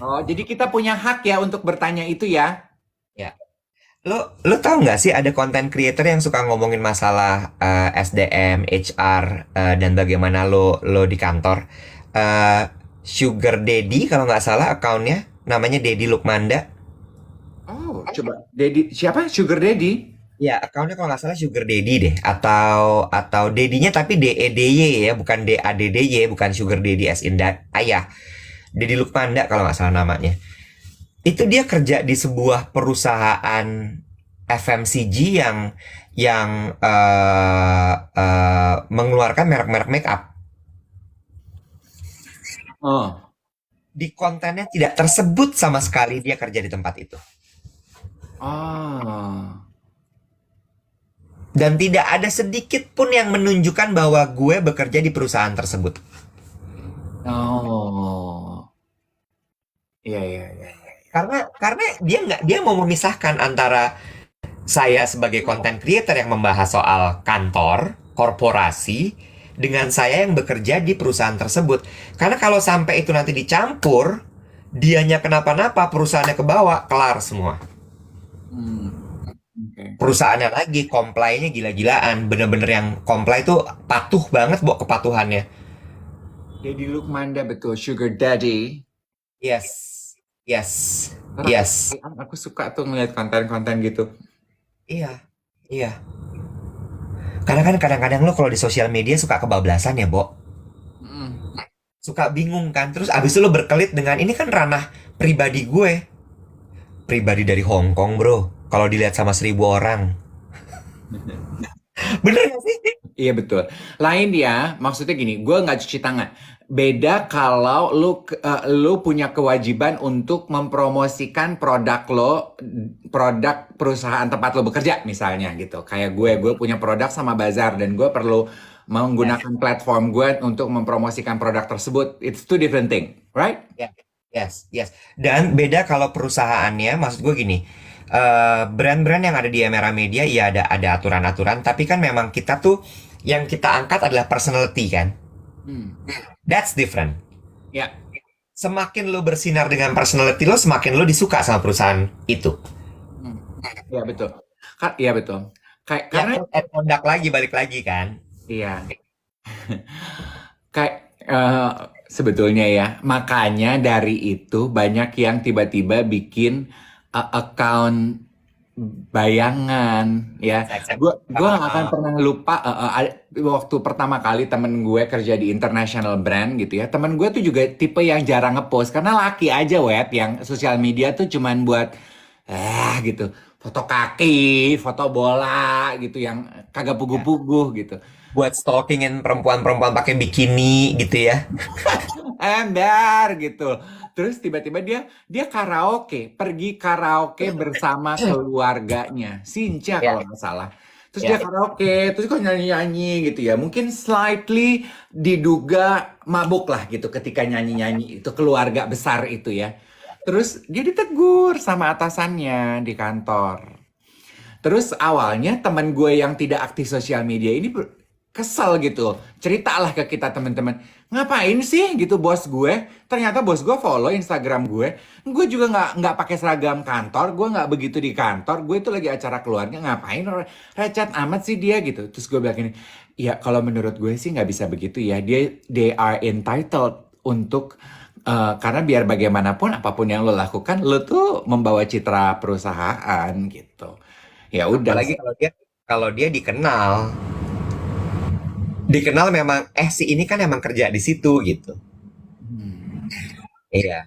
A: Oh, jadi kita punya hak ya untuk bertanya itu ya?
B: Ya. Lo tahu nggak sih ada content creator yang suka ngomongin masalah SDM, HR, dan bagaimana lo di kantor. Sugar Daddy kalau nggak salah akunnya namanya Daddy Lukmanda.
A: Oh, coba. Daddy, siapa? Sugar Daddy?
B: Ya, akunnya kalau nggak salah Sugar Daddy deh, atau Daddy-nya tapi DEDY ya, bukan DADDY, bukan Sugar Daddy as in ayah. Deddy Lukmanda kalau nggak salah namanya. Itu dia kerja di sebuah perusahaan FMCG yang mengeluarkan merek-merek make up.
A: Oh.
B: Di kontennya tidak tersebut sama sekali dia kerja di tempat itu.
A: Oh.
B: Dan tidak ada sedikit pun yang menunjukkan bahwa gue bekerja di perusahaan tersebut.
A: Oh. Iya, iya, iya.
B: Karena dia mau memisahkan antara saya sebagai content creator yang membahas soal kantor, korporasi, dengan saya yang bekerja di perusahaan tersebut. Karena kalau sampai itu nanti dicampur, dianya kenapa-napa, perusahaannya ke bawah, kelar semua.
A: Hmm. Oke.
B: Perusahaannya lagi, comply-nya gila-gilaan. Bener-bener yang comply itu patuh banget, kepatuhannya.
A: Daddy Lukmanda betul, Sugar Daddy.
B: Yes, yes,
A: Karena
B: yes.
A: aku suka tuh ngeliat konten-konten gitu.
B: Iya, iya. Karena kan kadang-kadang lo kalau di sosial media suka kebablasan ya, Bo.
A: Mm.
B: Suka bingung kan. Terus abis itu lo berkelit dengan ini kan ranah pribadi gue. Pribadi dari Hong Kong, bro. Kalau dilihat sama 1.000 orang. Bener gak sih?
A: Iya betul. Lain ya, maksudnya gini, gue nggak cuci tangan. Beda kalau lu punya kewajiban untuk mempromosikan produk lo, produk perusahaan tempat lo bekerja misalnya gitu. Kayak gue punya produk sama Bazar dan gue perlu
B: Yes,
A: menggunakan platform gue untuk mempromosikan produk tersebut. It's two different thing, right?
B: yes, yes, yes. Dan beda kalau perusahaannya, maksud gue gini. Brand-brand yang ada di Emera Media, ya ada aturan-aturan. Tapi kan memang kita tuh, yang kita angkat adalah personality kan.
A: Hmm.
B: That's different.
A: Ya,
B: Semakin lo bersinar dengan personality lo, semakin lo disuka sama perusahaan itu.
A: hmm. Ya betul. Iya betul. Kayak
B: Ya,
A: karena
B: code and conduct lagi, balik lagi kan.
A: iya. Kayak sebetulnya ya, makanya dari itu banyak yang tiba-tiba bikin account bayangan ya. Gue gak akan pernah lupa waktu pertama kali temen gue kerja di international brand gitu ya. Temen gue tuh juga tipe yang jarang ngepost karena laki aja web yang sosial media tuh cuman buat gitu. Foto kaki, foto bola gitu yang kagak
B: Ya.
A: puguh-puguh gitu.
B: Buat stalkingin perempuan-perempuan pakai bikini gitu ya.
A: Ember gitu. Terus tiba-tiba dia karaoke, pergi karaoke bersama keluarganya, Sinca
B: Ya,
A: kalau nggak salah. Terus dia
B: ya.
A: karaoke, terus kok nyanyi-nyanyi gitu ya. Mungkin slightly diduga mabuk lah gitu ketika nyanyi-nyanyi itu keluarga besar itu ya. Terus dia ditegur sama atasannya di kantor. Terus awalnya teman gue yang tidak aktif sosial media ini kesel gitu. Ceritalah ke kita teman-teman. Ngapain sih gitu bos gue? Ternyata bos gue follow Instagram gue. Gue juga nggak pakai seragam kantor. Gue nggak begitu di kantor. Gue itu lagi acara keluarga. Ngapain recet amat sih dia gitu. Terus gue bilang gini, ya kalau menurut gue sih nggak bisa begitu ya. They are entitled untuk karena biar bagaimanapun apapun yang lo lakukan, lo tuh membawa citra perusahaan gitu. Ya udah.
B: Apalagi kalau dia dikenal memang si ini kan emang kerja di situ gitu.
A: Hmm.
B: Iya.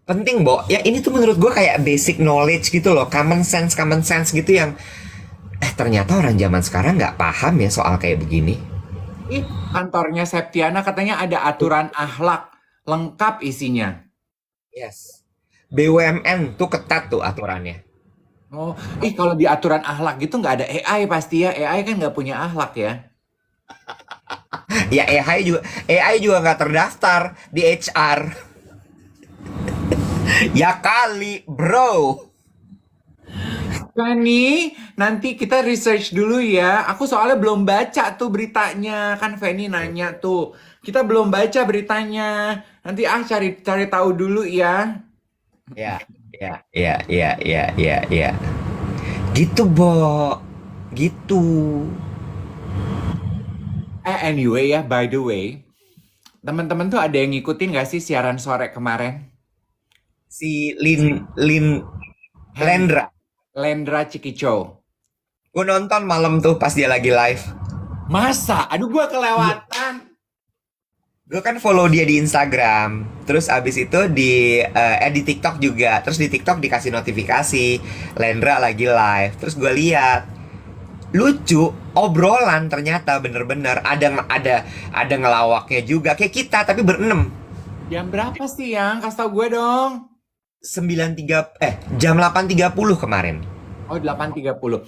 B: Penting, Bo. Ya ini tuh menurut gue kayak basic knowledge gitu loh, common sense gitu yang ternyata orang zaman sekarang nggak paham ya soal kayak begini.
A: Ih, kantornya Septiana katanya ada aturan akhlak lengkap isinya.
B: Yes. BUMN tuh ketat tuh aturannya.
A: Oh, kalau di aturan akhlak gitu nggak ada AI pasti ya. AI kan nggak punya akhlak ya.
B: Ya AI juga nggak terdaftar di HR. Ya kali, bro.
A: Fanny, nanti kita research dulu ya. Aku soalnya belum baca tuh beritanya. Kan Fanny nanya tuh. Kita belum baca beritanya. Nanti cari tahu dulu ya.
B: Ya, ya. Gitu, Bo. Gitu.
A: Anyway ya, by the way, teman-teman tuh ada yang ngikutin gak sih siaran sore kemarin?
B: Si Lendra.
A: Lendra Cikico.
B: Gue nonton malam tuh pas dia lagi live.
A: Masa? Aduh, gue kelewatan.
B: Gue kan follow dia di Instagram. Terus abis itu di TikTok juga. Terus di TikTok dikasih notifikasi Lendra lagi live. Terus gue lihat lucu, obrolan ternyata bener-bener ada ngelawaknya juga kayak kita tapi berenem.
A: Jam berapa sih yang? Kasih tau gue dong.
B: 8.30 kemarin.
A: Oh, 8.30.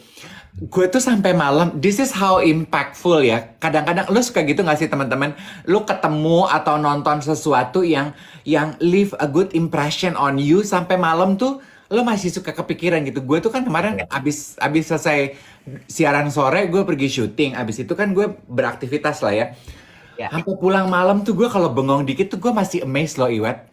A: Gue tuh sampai malam, this is how impactful ya. Kadang-kadang lu suka gitu gak sih teman-teman? Lu ketemu atau nonton sesuatu yang leave a good impression on you sampai malam tuh lu masih suka kepikiran gitu. Gue tuh kan kemarin abis selesai siaran sore, gue pergi syuting. Abis itu kan gue beraktivitas lah ya.
B: Ya,
A: Sampai pulang malam tuh gue kalau bengong dikit tuh gue masih amazed loh, Iwet.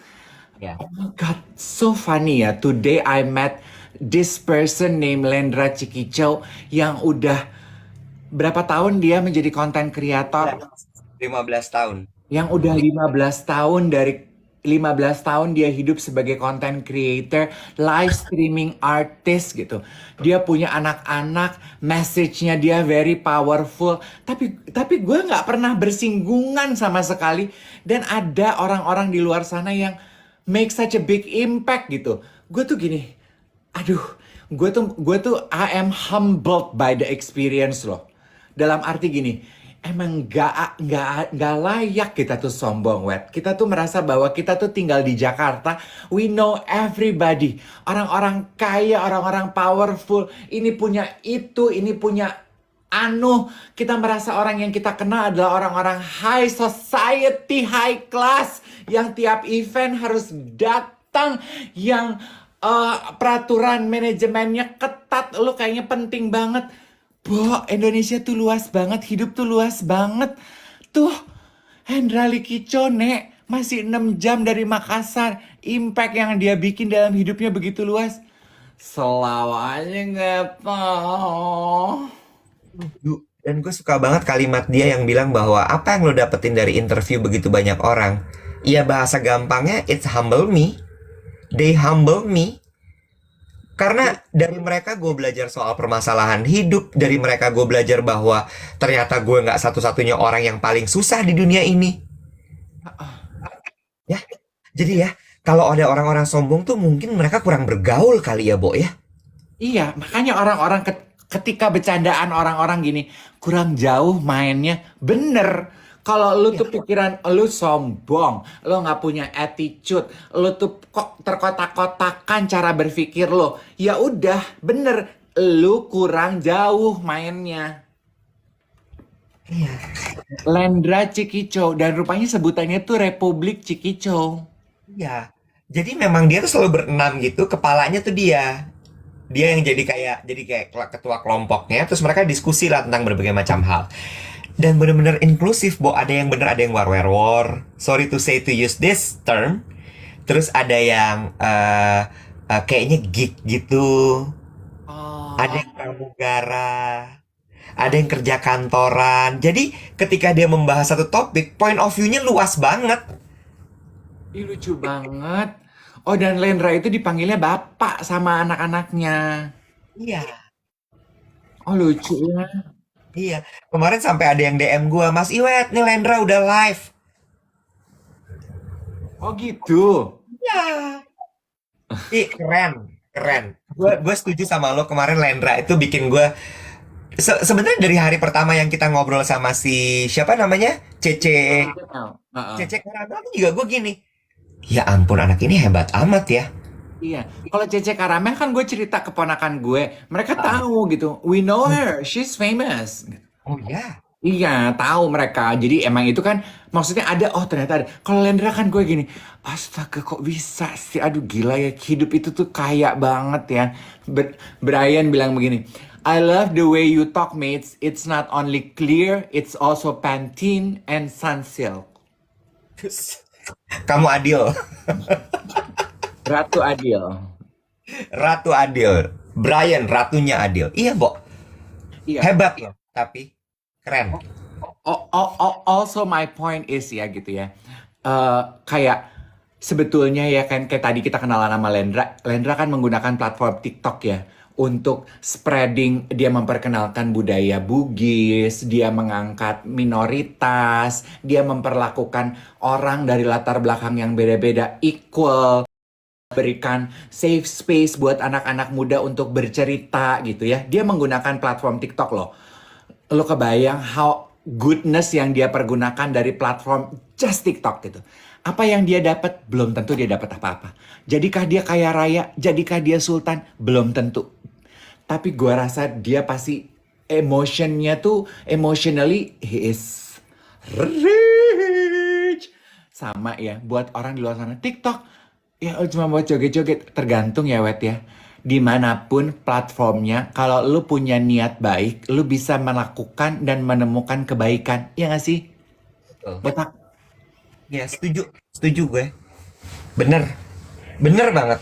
B: ya.
A: Oh my God, so funny ya. Today I met this person named Lendra Cikico yang udah berapa tahun dia menjadi content creator,
B: 15 tahun.
A: yang udah 15 tahun, dari 15 tahun dia hidup sebagai content creator, live streaming artist gitu. Dia punya anak-anak, message-nya dia very powerful. Tapi gue nggak pernah bersinggungan sama sekali. Dan ada orang-orang di luar sana yang make such a big impact gitu. Gue tuh gini, aduh, gue tuh I am humbled by the experience loh. Dalam arti gini, emang gak layak kita tuh sombong, Wet. Kita tuh merasa bahwa kita tuh tinggal di Jakarta. We know everybody. Orang-orang kaya, orang-orang powerful. Ini punya itu, ini punya anu. Kita merasa orang yang kita kenal adalah orang-orang high society, high class. Yang tiap event harus datang. Yang peraturan manajemennya ketat. Lu kayaknya penting banget. Bo, Indonesia tuh luas banget, hidup tuh luas banget. Tuh, Hendra Likico, Nek, masih 6 jam dari Makassar. Impact yang dia bikin dalam hidupnya begitu luas. Selalu aja nggak tahu.
B: Dan gue suka banget kalimat dia yang bilang bahwa apa yang lo dapetin dari interview begitu banyak orang. Iya, bahasa gampangnya it's humble me. They humble me. Karena dari mereka gue belajar soal permasalahan hidup. Dari mereka gue belajar bahwa ternyata gue nggak satu-satunya orang yang paling susah di dunia ini. Ya, jadi ya, kalau ada orang-orang sombong tuh mungkin mereka kurang bergaul kali ya, Bo ya.
A: Iya, makanya orang-orang ketika bercandaan orang-orang gini, kurang jauh mainnya. Bener. Kalau lu tuh pikiran lu sombong, lu nggak punya attitude, lu tuh kok terkotak-kotakan cara berpikir lu. Ya udah, bener. Lu kurang jauh mainnya.
B: Iya.
A: Lendra Cikico, dan rupanya sebutannya tuh Republik Cikico.
B: Iya. Jadi memang dia tuh selalu berenam gitu, kepalanya tuh dia. Dia yang jadi kayak ketua kelompoknya, terus mereka diskusi lah tentang berbagai macam hal. Dan bener-bener inklusif, Bo. Ada yang bener, ada yang war. Sorry to say to use this term. Terus ada yang kayaknya geek gitu. Ada yang pramugara. Ada yang kerja kantoran. Jadi ketika dia membahas satu topik, point of view-nya luas banget.
A: Ih, lucu banget. Oh, dan Lendra itu dipanggilnya bapak sama anak-anaknya.
B: Iya.
A: Oh, lucu ya.
B: Iya, kemarin sampai ada yang DM gua, Mas Iwet, nih Lendra udah live.
A: Oh, gitu.
B: Ya. Ih, keren. Gue setuju sama lo kemarin Lendra itu bikin gue sebenarnya dari hari pertama yang kita ngobrol sama si siapa namanya Cece
A: Heeh.
B: Cece Karamel tuh juga gue gini. Ya ampun anak ini hebat amat ya.
A: Iya, kalau Cece Karamel kan gue cerita keponakan gue, mereka tahu gitu. We know her, she's famous.
B: Oh ya.
A: Iya, tahu mereka. Jadi emang itu kan maksudnya ada. Oh, ternyata ada. Kalau Lendra kan gue gini, astaga kok bisa sih? Aduh gila ya, hidup itu tuh kaya banget ya. Brian bilang begini, I love the way you talk, mates. It's not only clear, it's also Pantene and Sunsilk.
B: Kamu adil.
A: Ratu Adil.
B: Ratu adil. Brian ratunya adil. Iya, Bo.
A: Iya.
B: Hebat loh, tapi keren.
A: Also my point is ya gitu ya. Kayak sebetulnya ya kan kayak tadi kita kenalan sama Lendra. Lendra kan menggunakan platform TikTok ya untuk spreading, dia memperkenalkan budaya Bugis, dia mengangkat minoritas, dia memperlakukan orang dari latar belakang yang beda-beda equal, berikan safe space buat anak-anak muda untuk bercerita gitu ya. Dia menggunakan platform TikTok loh. Lo kebayang how goodness yang dia pergunakan dari platform just TikTok gitu. Apa yang dia dapat? Belum tentu dia dapat apa-apa. Jadikah dia kaya raya? Jadikah dia sultan? Belum tentu. Tapi gua rasa dia pasti emotionnya tuh, emotionally he is rich. Sama ya, buat orang di luar sana. TikTok, ya cuma buat joget-joget. Tergantung ya, Wet ya. Dimanapun platformnya, kalau lu punya niat baik, lu bisa melakukan dan menemukan kebaikan. Ya nggak sih?
B: Betul.
A: Botak.
B: Ya, setuju gue. Bener, bener banget.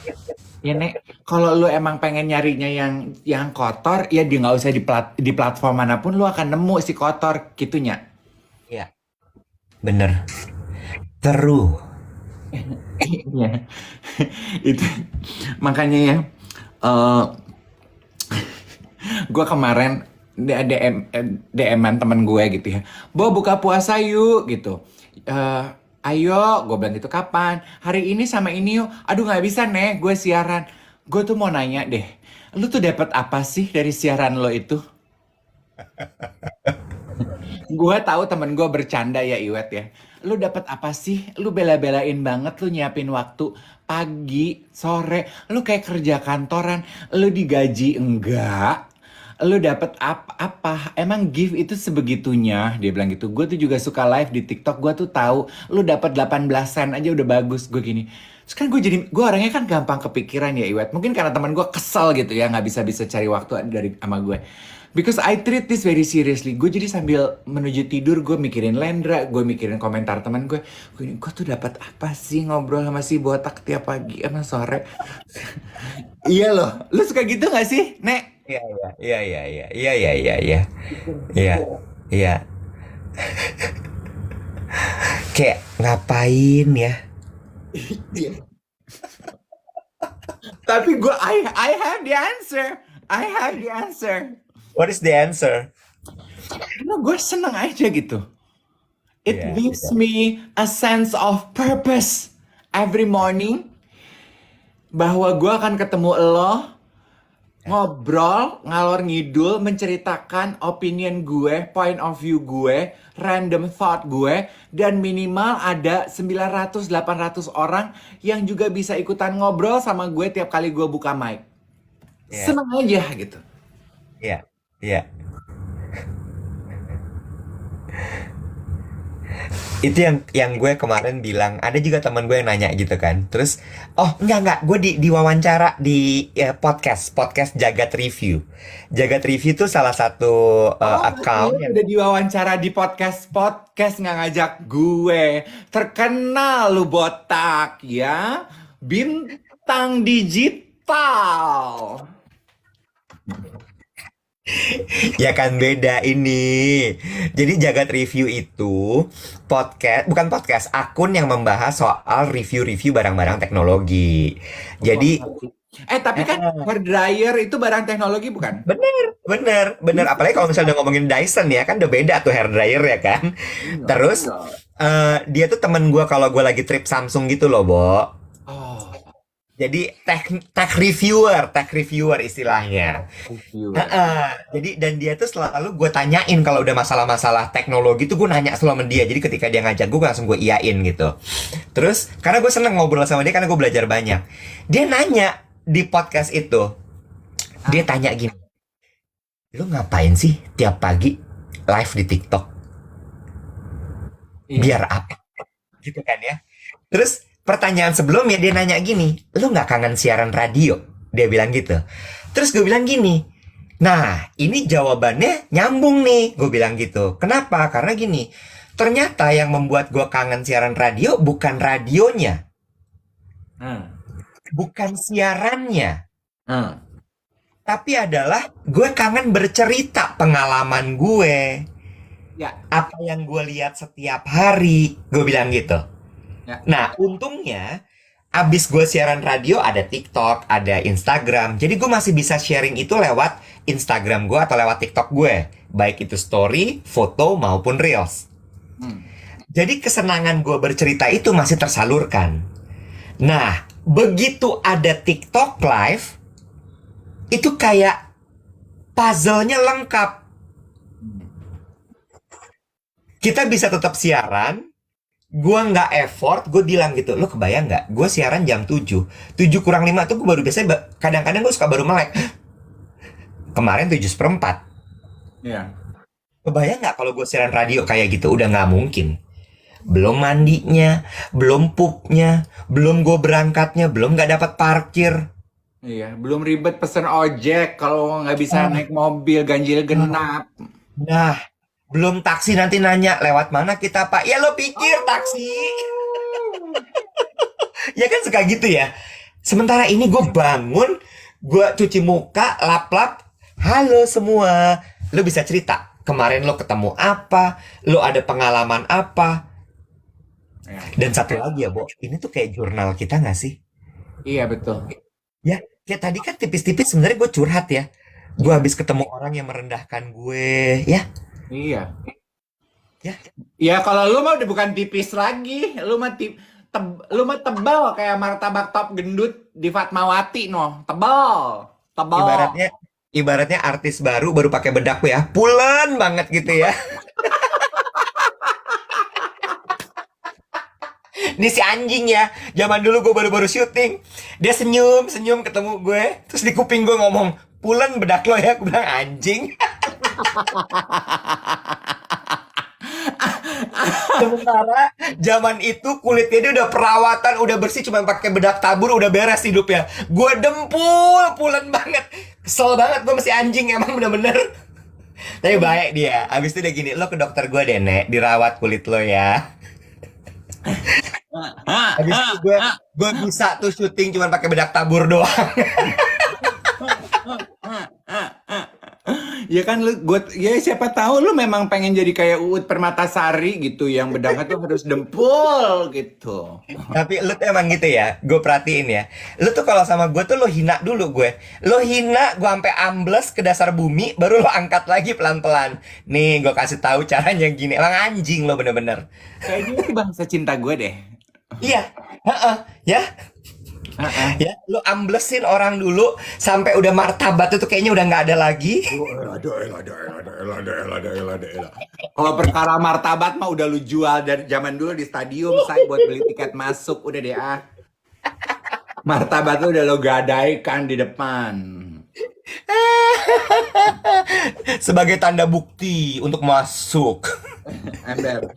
A: Ya Nek, kalau lu emang pengen nyarinya yang kotor, ya di nggak usah di platform manapun lu akan nemu si kotor gitunya.
B: Ya, bener. True.
A: Iya. Itu makanya ya eh gue kemarin DM-an temen gue gitu ya. Bo buka puasa yuk gitu. Eh ayo, gue bilang gitu kapan? Hari ini sama ini yuk. Aduh nggak bisa Nek, gue siaran. Gue tuh mau nanya deh, lu tuh dapat apa sih dari siaran lo itu? Gue tahu temen gue bercanda ya Iwet ya. Lu dapat apa sih? Lu bela-belain banget lu nyiapin waktu pagi, sore. Lu kayak kerja kantoran. Lu digaji enggak? Lu dapat apa? Emang gift itu sebegitunya? Dia bilang gitu. Gue tuh juga suka live di TikTok. Gue tuh tahu lu dapat 18 sen aja udah bagus. Gue gini. Terus kan gue orangnya kan gampang kepikiran ya Iwet. Mungkin karena teman gue kesel gitu ya nggak bisa cari waktu dari sama gue. Because I treat this very seriously. Gue jadi sambil menuju tidur, gue mikirin Lendra, gue mikirin komentar teman gue. Gue tuh dapat apa sih ngobrol sama si botak tiap pagi sama sore? Iya loh, lu suka gitu gak sih, Nek?
B: Iya, iya, iya, iya, iya, iya, iya, iya, iya, iya. Kayak ngapain ya?
A: Tapi I have the answer. I have the answer.
B: What is the answer?
A: Karena gue seneng aja gitu. It
B: Iya,
A: gives
B: iya.
A: me a sense of purpose every morning bahwa gue akan ketemu lo, ngobrol, ngalor ngidul, menceritakan opinion gue, point of view gue, random thought gue, dan minimal ada 900-800 orang yang juga bisa ikutan ngobrol sama gue tiap kali gue buka mic.
B: Iya,
A: Seneng aja gitu.
B: iya, iya. Itu yang gue kemarin bilang, ada juga teman gue yang nanya gitu kan. Terus, oh enggak, gue di wawancara di podcast Jagat Review. Jagat Review tuh salah satu
A: Oh,
B: account
A: makanya udah diwawancara di podcast nggak ngajak gue. Terkenal lu botak ya. Bintang digital.
B: ya kan beda ini. Jadi Jagat Review itu bukan podcast, akun yang membahas soal review-review barang-barang teknologi. Jadi
A: Tapi kan hair dryer itu barang teknologi bukan?
B: bener. Apalagi kalau misalnya udah ngomongin Dyson ya kan udah beda tuh hair dryer ya kan.
A: Iya,
B: Terus
A: iya.
B: dia tuh temen gue kalau gue lagi trip Samsung gitu loh, Bo.
A: Oh,
B: Jadi tech reviewer istilahnya.
A: reviewer.
B: Jadi dan dia tuh selalu gue tanyain kalau udah masalah-masalah teknologi tuh gue nanya selalu sama dia. Jadi ketika dia ngajak gue langsung gue iyain gitu. Terus karena gue seneng ngobrol sama dia karena gue belajar banyak. Dia nanya di podcast itu, dia tanya gini, lu ngapain sih tiap pagi live di TikTok?
A: Iya.
B: Biar apa? Gitu kan ya. Terus pertanyaan sebelumnya dia nanya gini, lu nggak kangen siaran radio? Dia bilang gitu. Terus gue bilang gini, nah ini jawabannya nyambung nih. Gue bilang gitu. Kenapa? Karena gini, ternyata yang membuat gue kangen siaran radio bukan radionya,
A: Hmm.
B: bukan siarannya,
A: Hmm.
B: tapi adalah gue kangen bercerita pengalaman gue,
A: Ya,
B: apa yang gue lihat setiap hari. Gue bilang gitu.
A: ya.
B: Nah, untungnya abis gue siaran radio ada TikTok, ada Instagram. Jadi gue masih bisa sharing itu lewat Instagram gue atau lewat TikTok gue. Baik itu story, foto maupun reels.
A: Hmm.
B: Jadi kesenangan gue bercerita itu masih tersalurkan. Nah, begitu ada TikTok live, itu kayak puzzle-nya lengkap. Kita bisa tetap siaran, gue nggak effort, gue bilang gitu, lo kebayang nggak? Gue siaran jam 7 kurang 5 tuh gue baru biasanya, kadang-kadang gue suka baru melek. Kemarin 7:04.
A: Iya.
B: Kebayang nggak kalau gue siaran radio kayak gitu? Udah nggak mungkin. Belum mandinya, belum pupnya, belum gue berangkatnya, belum nggak dapat parkir.
A: Iya, belum ribet pesen ojek kalau nggak bisa naik mobil ganjil genap.
B: Nah, belum taksi nanti nanya lewat mana kita Pak? Ya lo pikir taksi? Ya kan suka gitu ya. Sementara ini gue bangun, gue cuci muka, lap-lap. Halo semua, lo bisa cerita. Kemarin lo ketemu apa? Lo ada pengalaman apa?
A: Ya.
B: Dan satu lagi ya, Bo. Ini tuh kayak jurnal kita nggak sih?
A: Iya betul.
B: Ya, kayak tadi kan tipis-tipis sebenarnya gue curhat ya. Gue habis ketemu orang yang merendahkan gue, ya.
A: Iya.
B: Ya.
A: Ya kalau lu mah udah bukan tipis lagi, lu mah lu mah tebal kayak martabak top gendut di Fatmawati no, tebal, tebal.
B: Ibaratnya artis baru pakai bedak ya. Pulen banget gitu ya. Ini si anjing ya. Zaman dulu gue baru-baru syuting. Dia senyum ketemu gue. Terus di kuping gue ngomong, pulen bedak lo ya. Gue bilang anjing. Sementara zaman itu kulitnya dia udah perawatan, udah bersih, cuma pakai bedak tabur udah beres hidupnya. Gue dempul, pulen banget. Kesel banget gue masih anjing emang bener-bener. Tapi baik dia. Abis itu dia gini, lo ke dokter gue deh, Nek, dirawat kulit lo ya. Habis itu gue bisa tuh syuting cuma pakai bedak tabur doang.
A: Ya kan ya siapa tahu lu memang pengen jadi kayak Uut Permatasari gitu yang bedaknya tuh harus dempul gitu.
B: Tapi lu tuh emang gitu ya, gue perhatiin ya. Lu tuh kalau sama gue tuh lo hina dulu gue. Lo hina gue sampai ambles ke dasar bumi, baru lo angkat lagi pelan-pelan. Nih gue kasih tahu caranya gini. Emang anjing lo bener-bener.
A: Kayaknya itu bangsa cinta gue deh.
B: Iya, ya. Ya, lu amblesin orang dulu sampai udah martabat itu kayaknya udah nggak ada lagi.
A: Kalau perkara martabat mah udah lu jual dari zaman dulu di stadium saya buat beli tiket masuk udah deh ah. Martabat lu udah lo gadaikan di depan.
B: Sebagai tanda bukti untuk masuk.
A: Ember.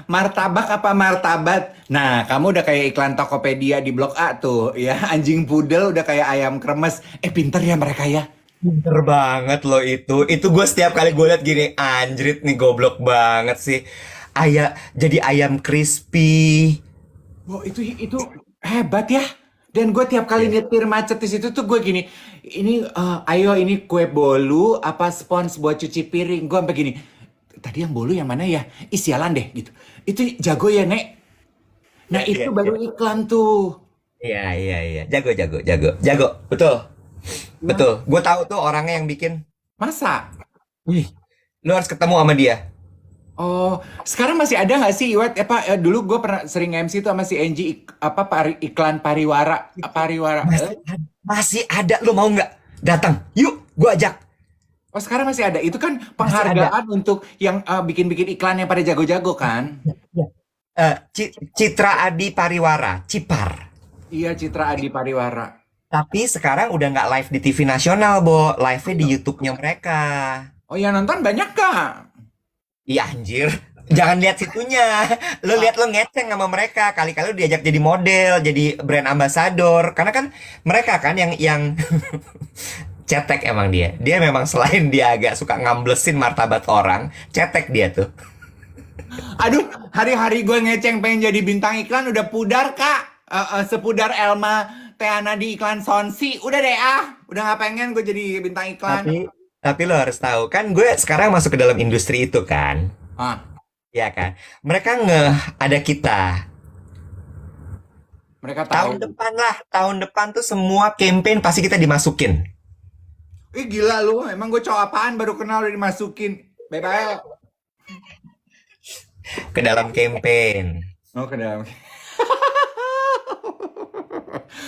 A: Martabak apa martabat? Nah, kamu udah kayak iklan Tokopedia di Blok A tuh, ya. Anjing pudel udah kayak ayam kremes. Pinter ya mereka ya.
B: Pinter banget loh itu. Itu gue setiap kali gue liat gini, anjrit nih goblok banget sih. Jadi ayam crispy.
A: Oh, itu hebat ya. Dan gue tiap kali nyetir macet di situ tuh gue gini, ayo ini kue bolu apa spons buat cuci piring. Gue sampai gini, tadi yang bolu yang mana ya? Sialan deh gitu. Itu jago ya, Nek. Nah, itu baru iklan tuh.
B: Iya. Jago. Betul. Betul. Gue tahu tuh orangnya yang bikin.
A: Masa?
B: Wih, lu harus ketemu sama dia.
A: Oh, sekarang masih ada nggak sih Iwet? Dulu gue pernah sering MC tuh sama si Angie iklan pariwara.
B: Masih ada, lu mau nggak? Datang, yuk, gue ajak.
A: Oh, sekarang masih ada. Itu kan penghargaan untuk yang bikin-bikin iklan yang pada jago-jago kan?
B: Citra Adi Pariwara, Cipar.
A: Iya, Citra Adi Pariwara.
B: Tapi sekarang udah nggak live di TV nasional, Bo. Live-nya di YouTube-nya mereka.
A: Oh, yang nonton banyak kak?
B: Iya anjir. Jangan lihat situnya. Lo lihat lo ngeceng sama mereka. Kali-kali lo diajak jadi model, jadi brand ambassador. Karena kan mereka kan yang cetek emang dia. Dia memang selain dia agak suka ngamblesin martabat orang, cetek dia tuh.
A: Aduh, hari-hari gue ngeceng pengen jadi bintang iklan udah pudar kak. Sepudar Elma Teana di iklan Sonsi. Udah deh udah nggak pengen gue jadi bintang iklan.
B: Tapi lo harus tahu kan gue sekarang masuk ke dalam industri itu kan. Iya kan. Mereka ada kita.
A: Mereka
B: Tahun
A: tahu.
B: depan lah, tahun depan tuh semua campaign pasti kita dimasukin
A: Ih gila lu, emang gue cowok apaan baru kenal udah dimasukin. Bye-bye.
B: ke dalam campaign.
A: Oh ke dalam.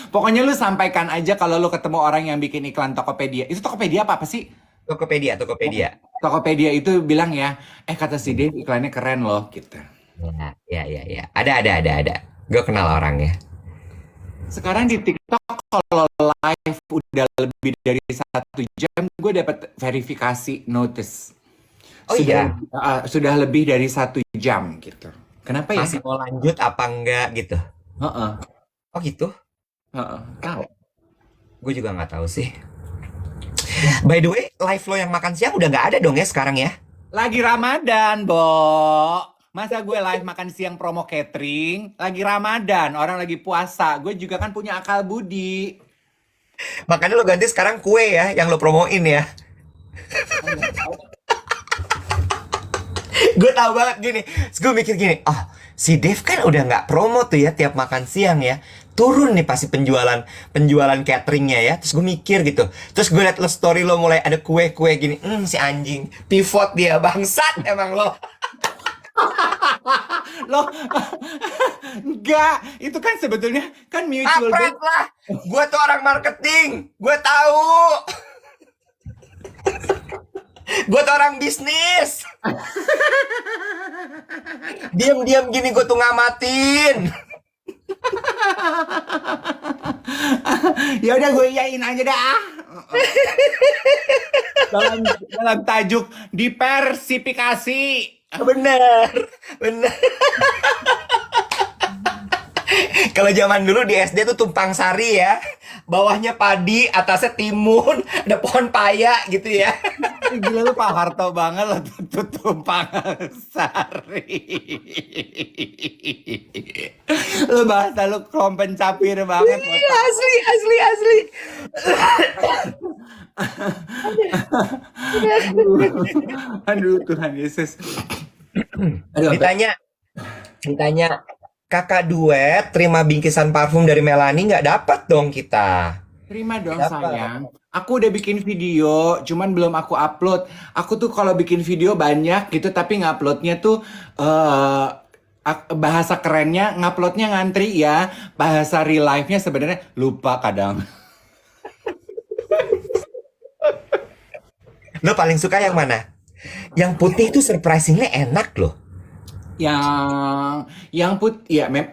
A: Pokoknya lu sampaikan aja kalau lu ketemu orang yang bikin iklan Tokopedia. Itu Tokopedia apa sih?
B: Tokopedia, Tokopedia.
A: Tokopedia itu bilang ya, kata si Dave iklannya keren loh gitu.
B: Ya. Ada. Gue kenal orangnya.
A: Sekarang di TikTok kalau live udah lebih dari 1 jam, gue dapat verifikasi notice.
B: Oh iya,
A: Sudah lebih dari 1 jam gitu. Kenapa ya?
B: masih mau lanjut apa enggak gitu.
A: Heeh,
B: Oh gitu?
A: tahu.
B: Gue juga nggak tahu sih. By the way, live lo yang makan siang udah nggak ada dong ya sekarang ya?
A: Lagi Ramadan, Bo. Masa gue live makan siang promo catering? Lagi Ramadan, orang lagi puasa. Gue juga kan punya akal budi.
B: Makanya lo ganti sekarang kue ya, yang lo promoin ya. Gue tahu banget gini. Terus gue mikir gini, si Dave kan udah nggak promo tuh ya tiap makan siang ya. Turun nih pasti penjualan cateringnya ya. Terus gue mikir gitu. Terus gue liat lo story lo mulai ada kue-kue gini. Si anjing pivot dia bangsat emang lo.
A: Loh, enggak. Itu kan sebetulnya kan mutual
B: Apret lah. Gue tuh orang marketing. Gue tahu. Gue tuh orang bisnis. Diam-diam gini gue tuh ngamatin.
A: Ya udah gue iyain aja dah. Dalam tajuk diversifikasi.
B: Bener. Kalau zaman dulu di SD tuh tumpang sari ya. Bawahnya padi, atasnya timun, ada pohon paya gitu ya.
A: Gila lu Pak Harto banget lo tumpang sari. Lu bahasa lu klompen capir banget.
B: Asli.
A: Aduh Tuhan Yesus. Aduh,
B: Ditanya, kakak duet terima bingkisan parfum dari Melanie nggak dapat dong kita.
A: terima dong
B: Dapat.
A: sayang. Aku udah bikin video, cuman belum aku upload. Aku tuh kalau bikin video banyak gitu, tapi nguploadnya tuh bahasa kerennya nguploadnya ngantri ya. Bahasa real life-nya sebenarnya lupa kadang.
B: Lo paling suka yang mana? Yang putih itu surprisingly enak loh.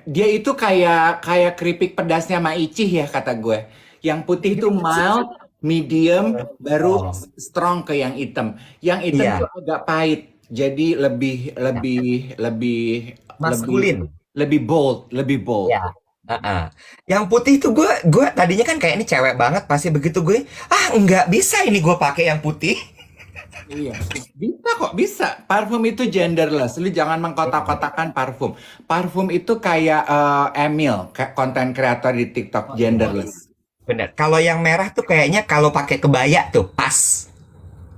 A: Dia itu kayak keripik pedasnya Maicih ya kata gue. Yang putih itu mild, medium, baru strong ke yang hitam. Yang hitam
B: Iya.
A: tuh agak pahit, jadi
B: Maskulin.
A: lebih bold.
B: Ya. Yang putih itu gue tadinya kan kayak ini cewek banget pasti begitu gue nggak bisa ini gue pakai yang putih.
A: Iya, bisa kok, bisa. Parfum itu genderless. Lu jangan mengkotak-kotakan parfum. Parfum itu kayak Emil, kayak konten kreator di TikTok, genderless.
B: Bener. Kalau yang merah tuh kayaknya kalau pakai kebaya tuh pas.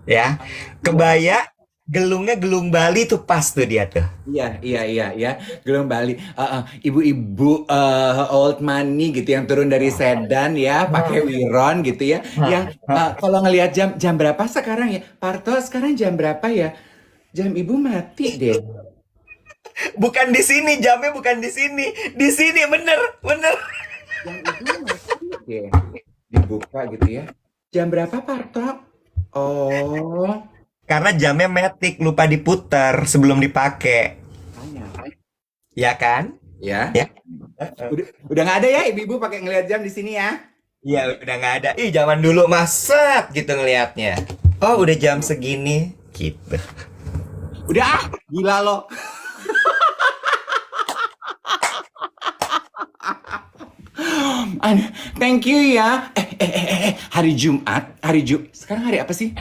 B: Ya. Kebaya gelungnya gelung Bali tuh pas tuh dia tuh.
A: Iya, ya. Gelung Bali. Ibu-ibu old money gitu yang turun dari sedan ya, pakai wiron gitu ya. Yang kalau ngelihat jam berapa sekarang ya? Parto sekarang jam berapa ya? Jam ibu mati deh.
B: Bukan di sini, jamnya bukan di sini. Di sini bener.
A: Jam ibu mati deh. Dibuka gitu ya. Jam berapa Parto? Oh.
B: Karena jamnya matic lupa diputar sebelum dipakai. Ya kan?
A: Ya.
B: Ya.
A: Udah nggak ada ya ibu-ibu pakai ngelihat jam di sini ya?
B: Iya udah nggak ada. Zaman dulu maset gitu ngelihatnya. Oh udah jam segini gitu.
A: Udah gila lo. Thank you ya. Hari Jumat. Sekarang hari apa sih?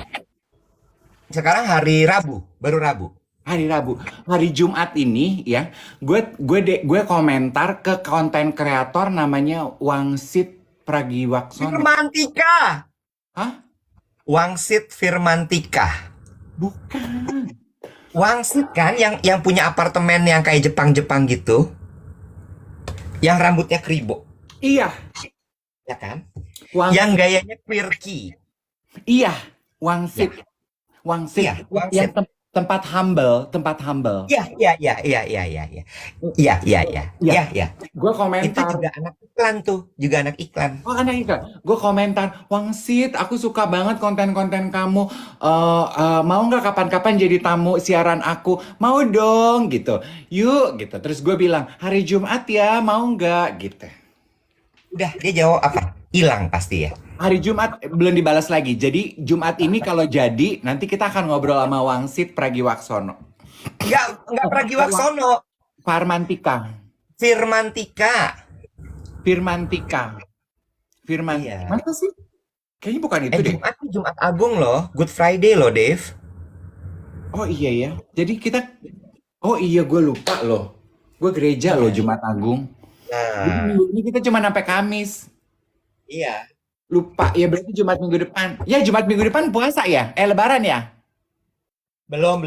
B: Sekarang hari Rabu, baru Rabu.
A: Hari Rabu. Hari Jumat ini ya, gue komentar ke konten kreator namanya Wangsit Pragiwaksono.
B: Firmantika.
A: Hah?
B: Wangsit Firmantika.
A: Bukan.
B: Wangsit kan yang punya apartemen yang kayak Jepang-Jepang gitu. Yang rambutnya kribo.
A: Iya,
B: ya kan?
A: Wang,
B: Yang gayanya quirky.
A: iya, Wangsit,
B: Ya,
A: Wangsit,
B: iya,
A: yang
B: Wangsit.
A: tempat humble, tempat humble.
B: Iya, iya, iya, iya, iya, iya, iya. Iya, iya, iya.
A: Iya,
B: Iya, iya.
A: gue
B: Itu
A: komentar.
B: juga anak iklan tuh, juga anak iklan.
A: Oh, aneh kan? Gue komentar, Wangsit, aku suka banget konten-konten kamu. Mau nggak kapan-kapan jadi tamu siaran aku? Mau dong, gitu. Yuk, gitu. Terus gue bilang, hari Jumat ya, mau nggak, gitu.
B: Udah, dia jawab apa? Hilang pasti ya.
A: Hari Jumat belum dibalas lagi. Jadi Jumat ini kalau jadi, nanti kita akan ngobrol sama Wangsit Pragiwaksono.
B: Enggak Pragiwaksono,
A: Farmantika.
B: Firmantika.
A: Firmantika. Firman.
B: Iya.
A: Masa sih? Kayaknya bukan itu deh.
B: Jumat tuh Jumat Agung loh, Good Friday loh, Dave.
A: Oh iya ya. Jadi kita... Oh iya, gue lupa loh. Gue gereja loh
B: Iya.
A: Jumat Agung. Jadi
B: Nah,
A: minggu ini kita cuma sampai Kamis.
B: iya.
A: Lupa. Ya berarti Jumat minggu depan. Ya Jumat minggu depan puasa ya? Lebaran ya?
B: Belum.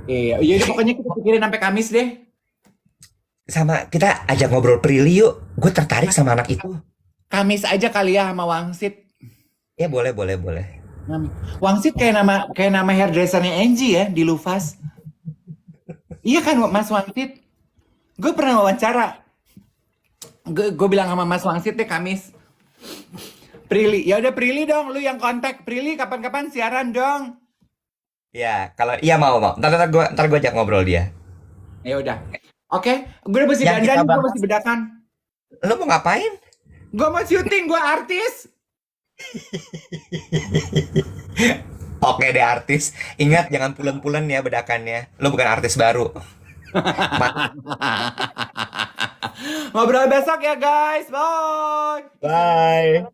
A: Iya. Iya deh, pokoknya kita pikirin sampai Kamis deh.
B: Sama kita ajak ngobrol Prilly yuk. Gue tertarik sama anak itu.
A: Kamis aja kali ya sama Wangsit.
B: Ya boleh.
A: Wangsit kayak nama hairdressernya Angie ya di Lufas. Iya kan Mas Wangsit? Gue pernah wawancara. Gue bilang sama Mas Wangsit deh Kamis. Prilly, ya udah Prilly dong, lu yang kontak Prilly kapan-kapan siaran dong.
B: Ya, kalau iya mau. Ntar gue ajak ngobrol dia.
A: Ya udah. Oke, gue udah mesti
B: Yang kita
A: dandan, gue
B: bahas,
A: mesti bedakan.
B: lo mau ngapain?
A: Gue mau syuting, gue artis.
B: Oke deh artis. Ingat jangan pulen-pulen ya bedakannya. Lo bukan artis baru.
A: Ngobrol besok ya guys, bye.
B: Bye.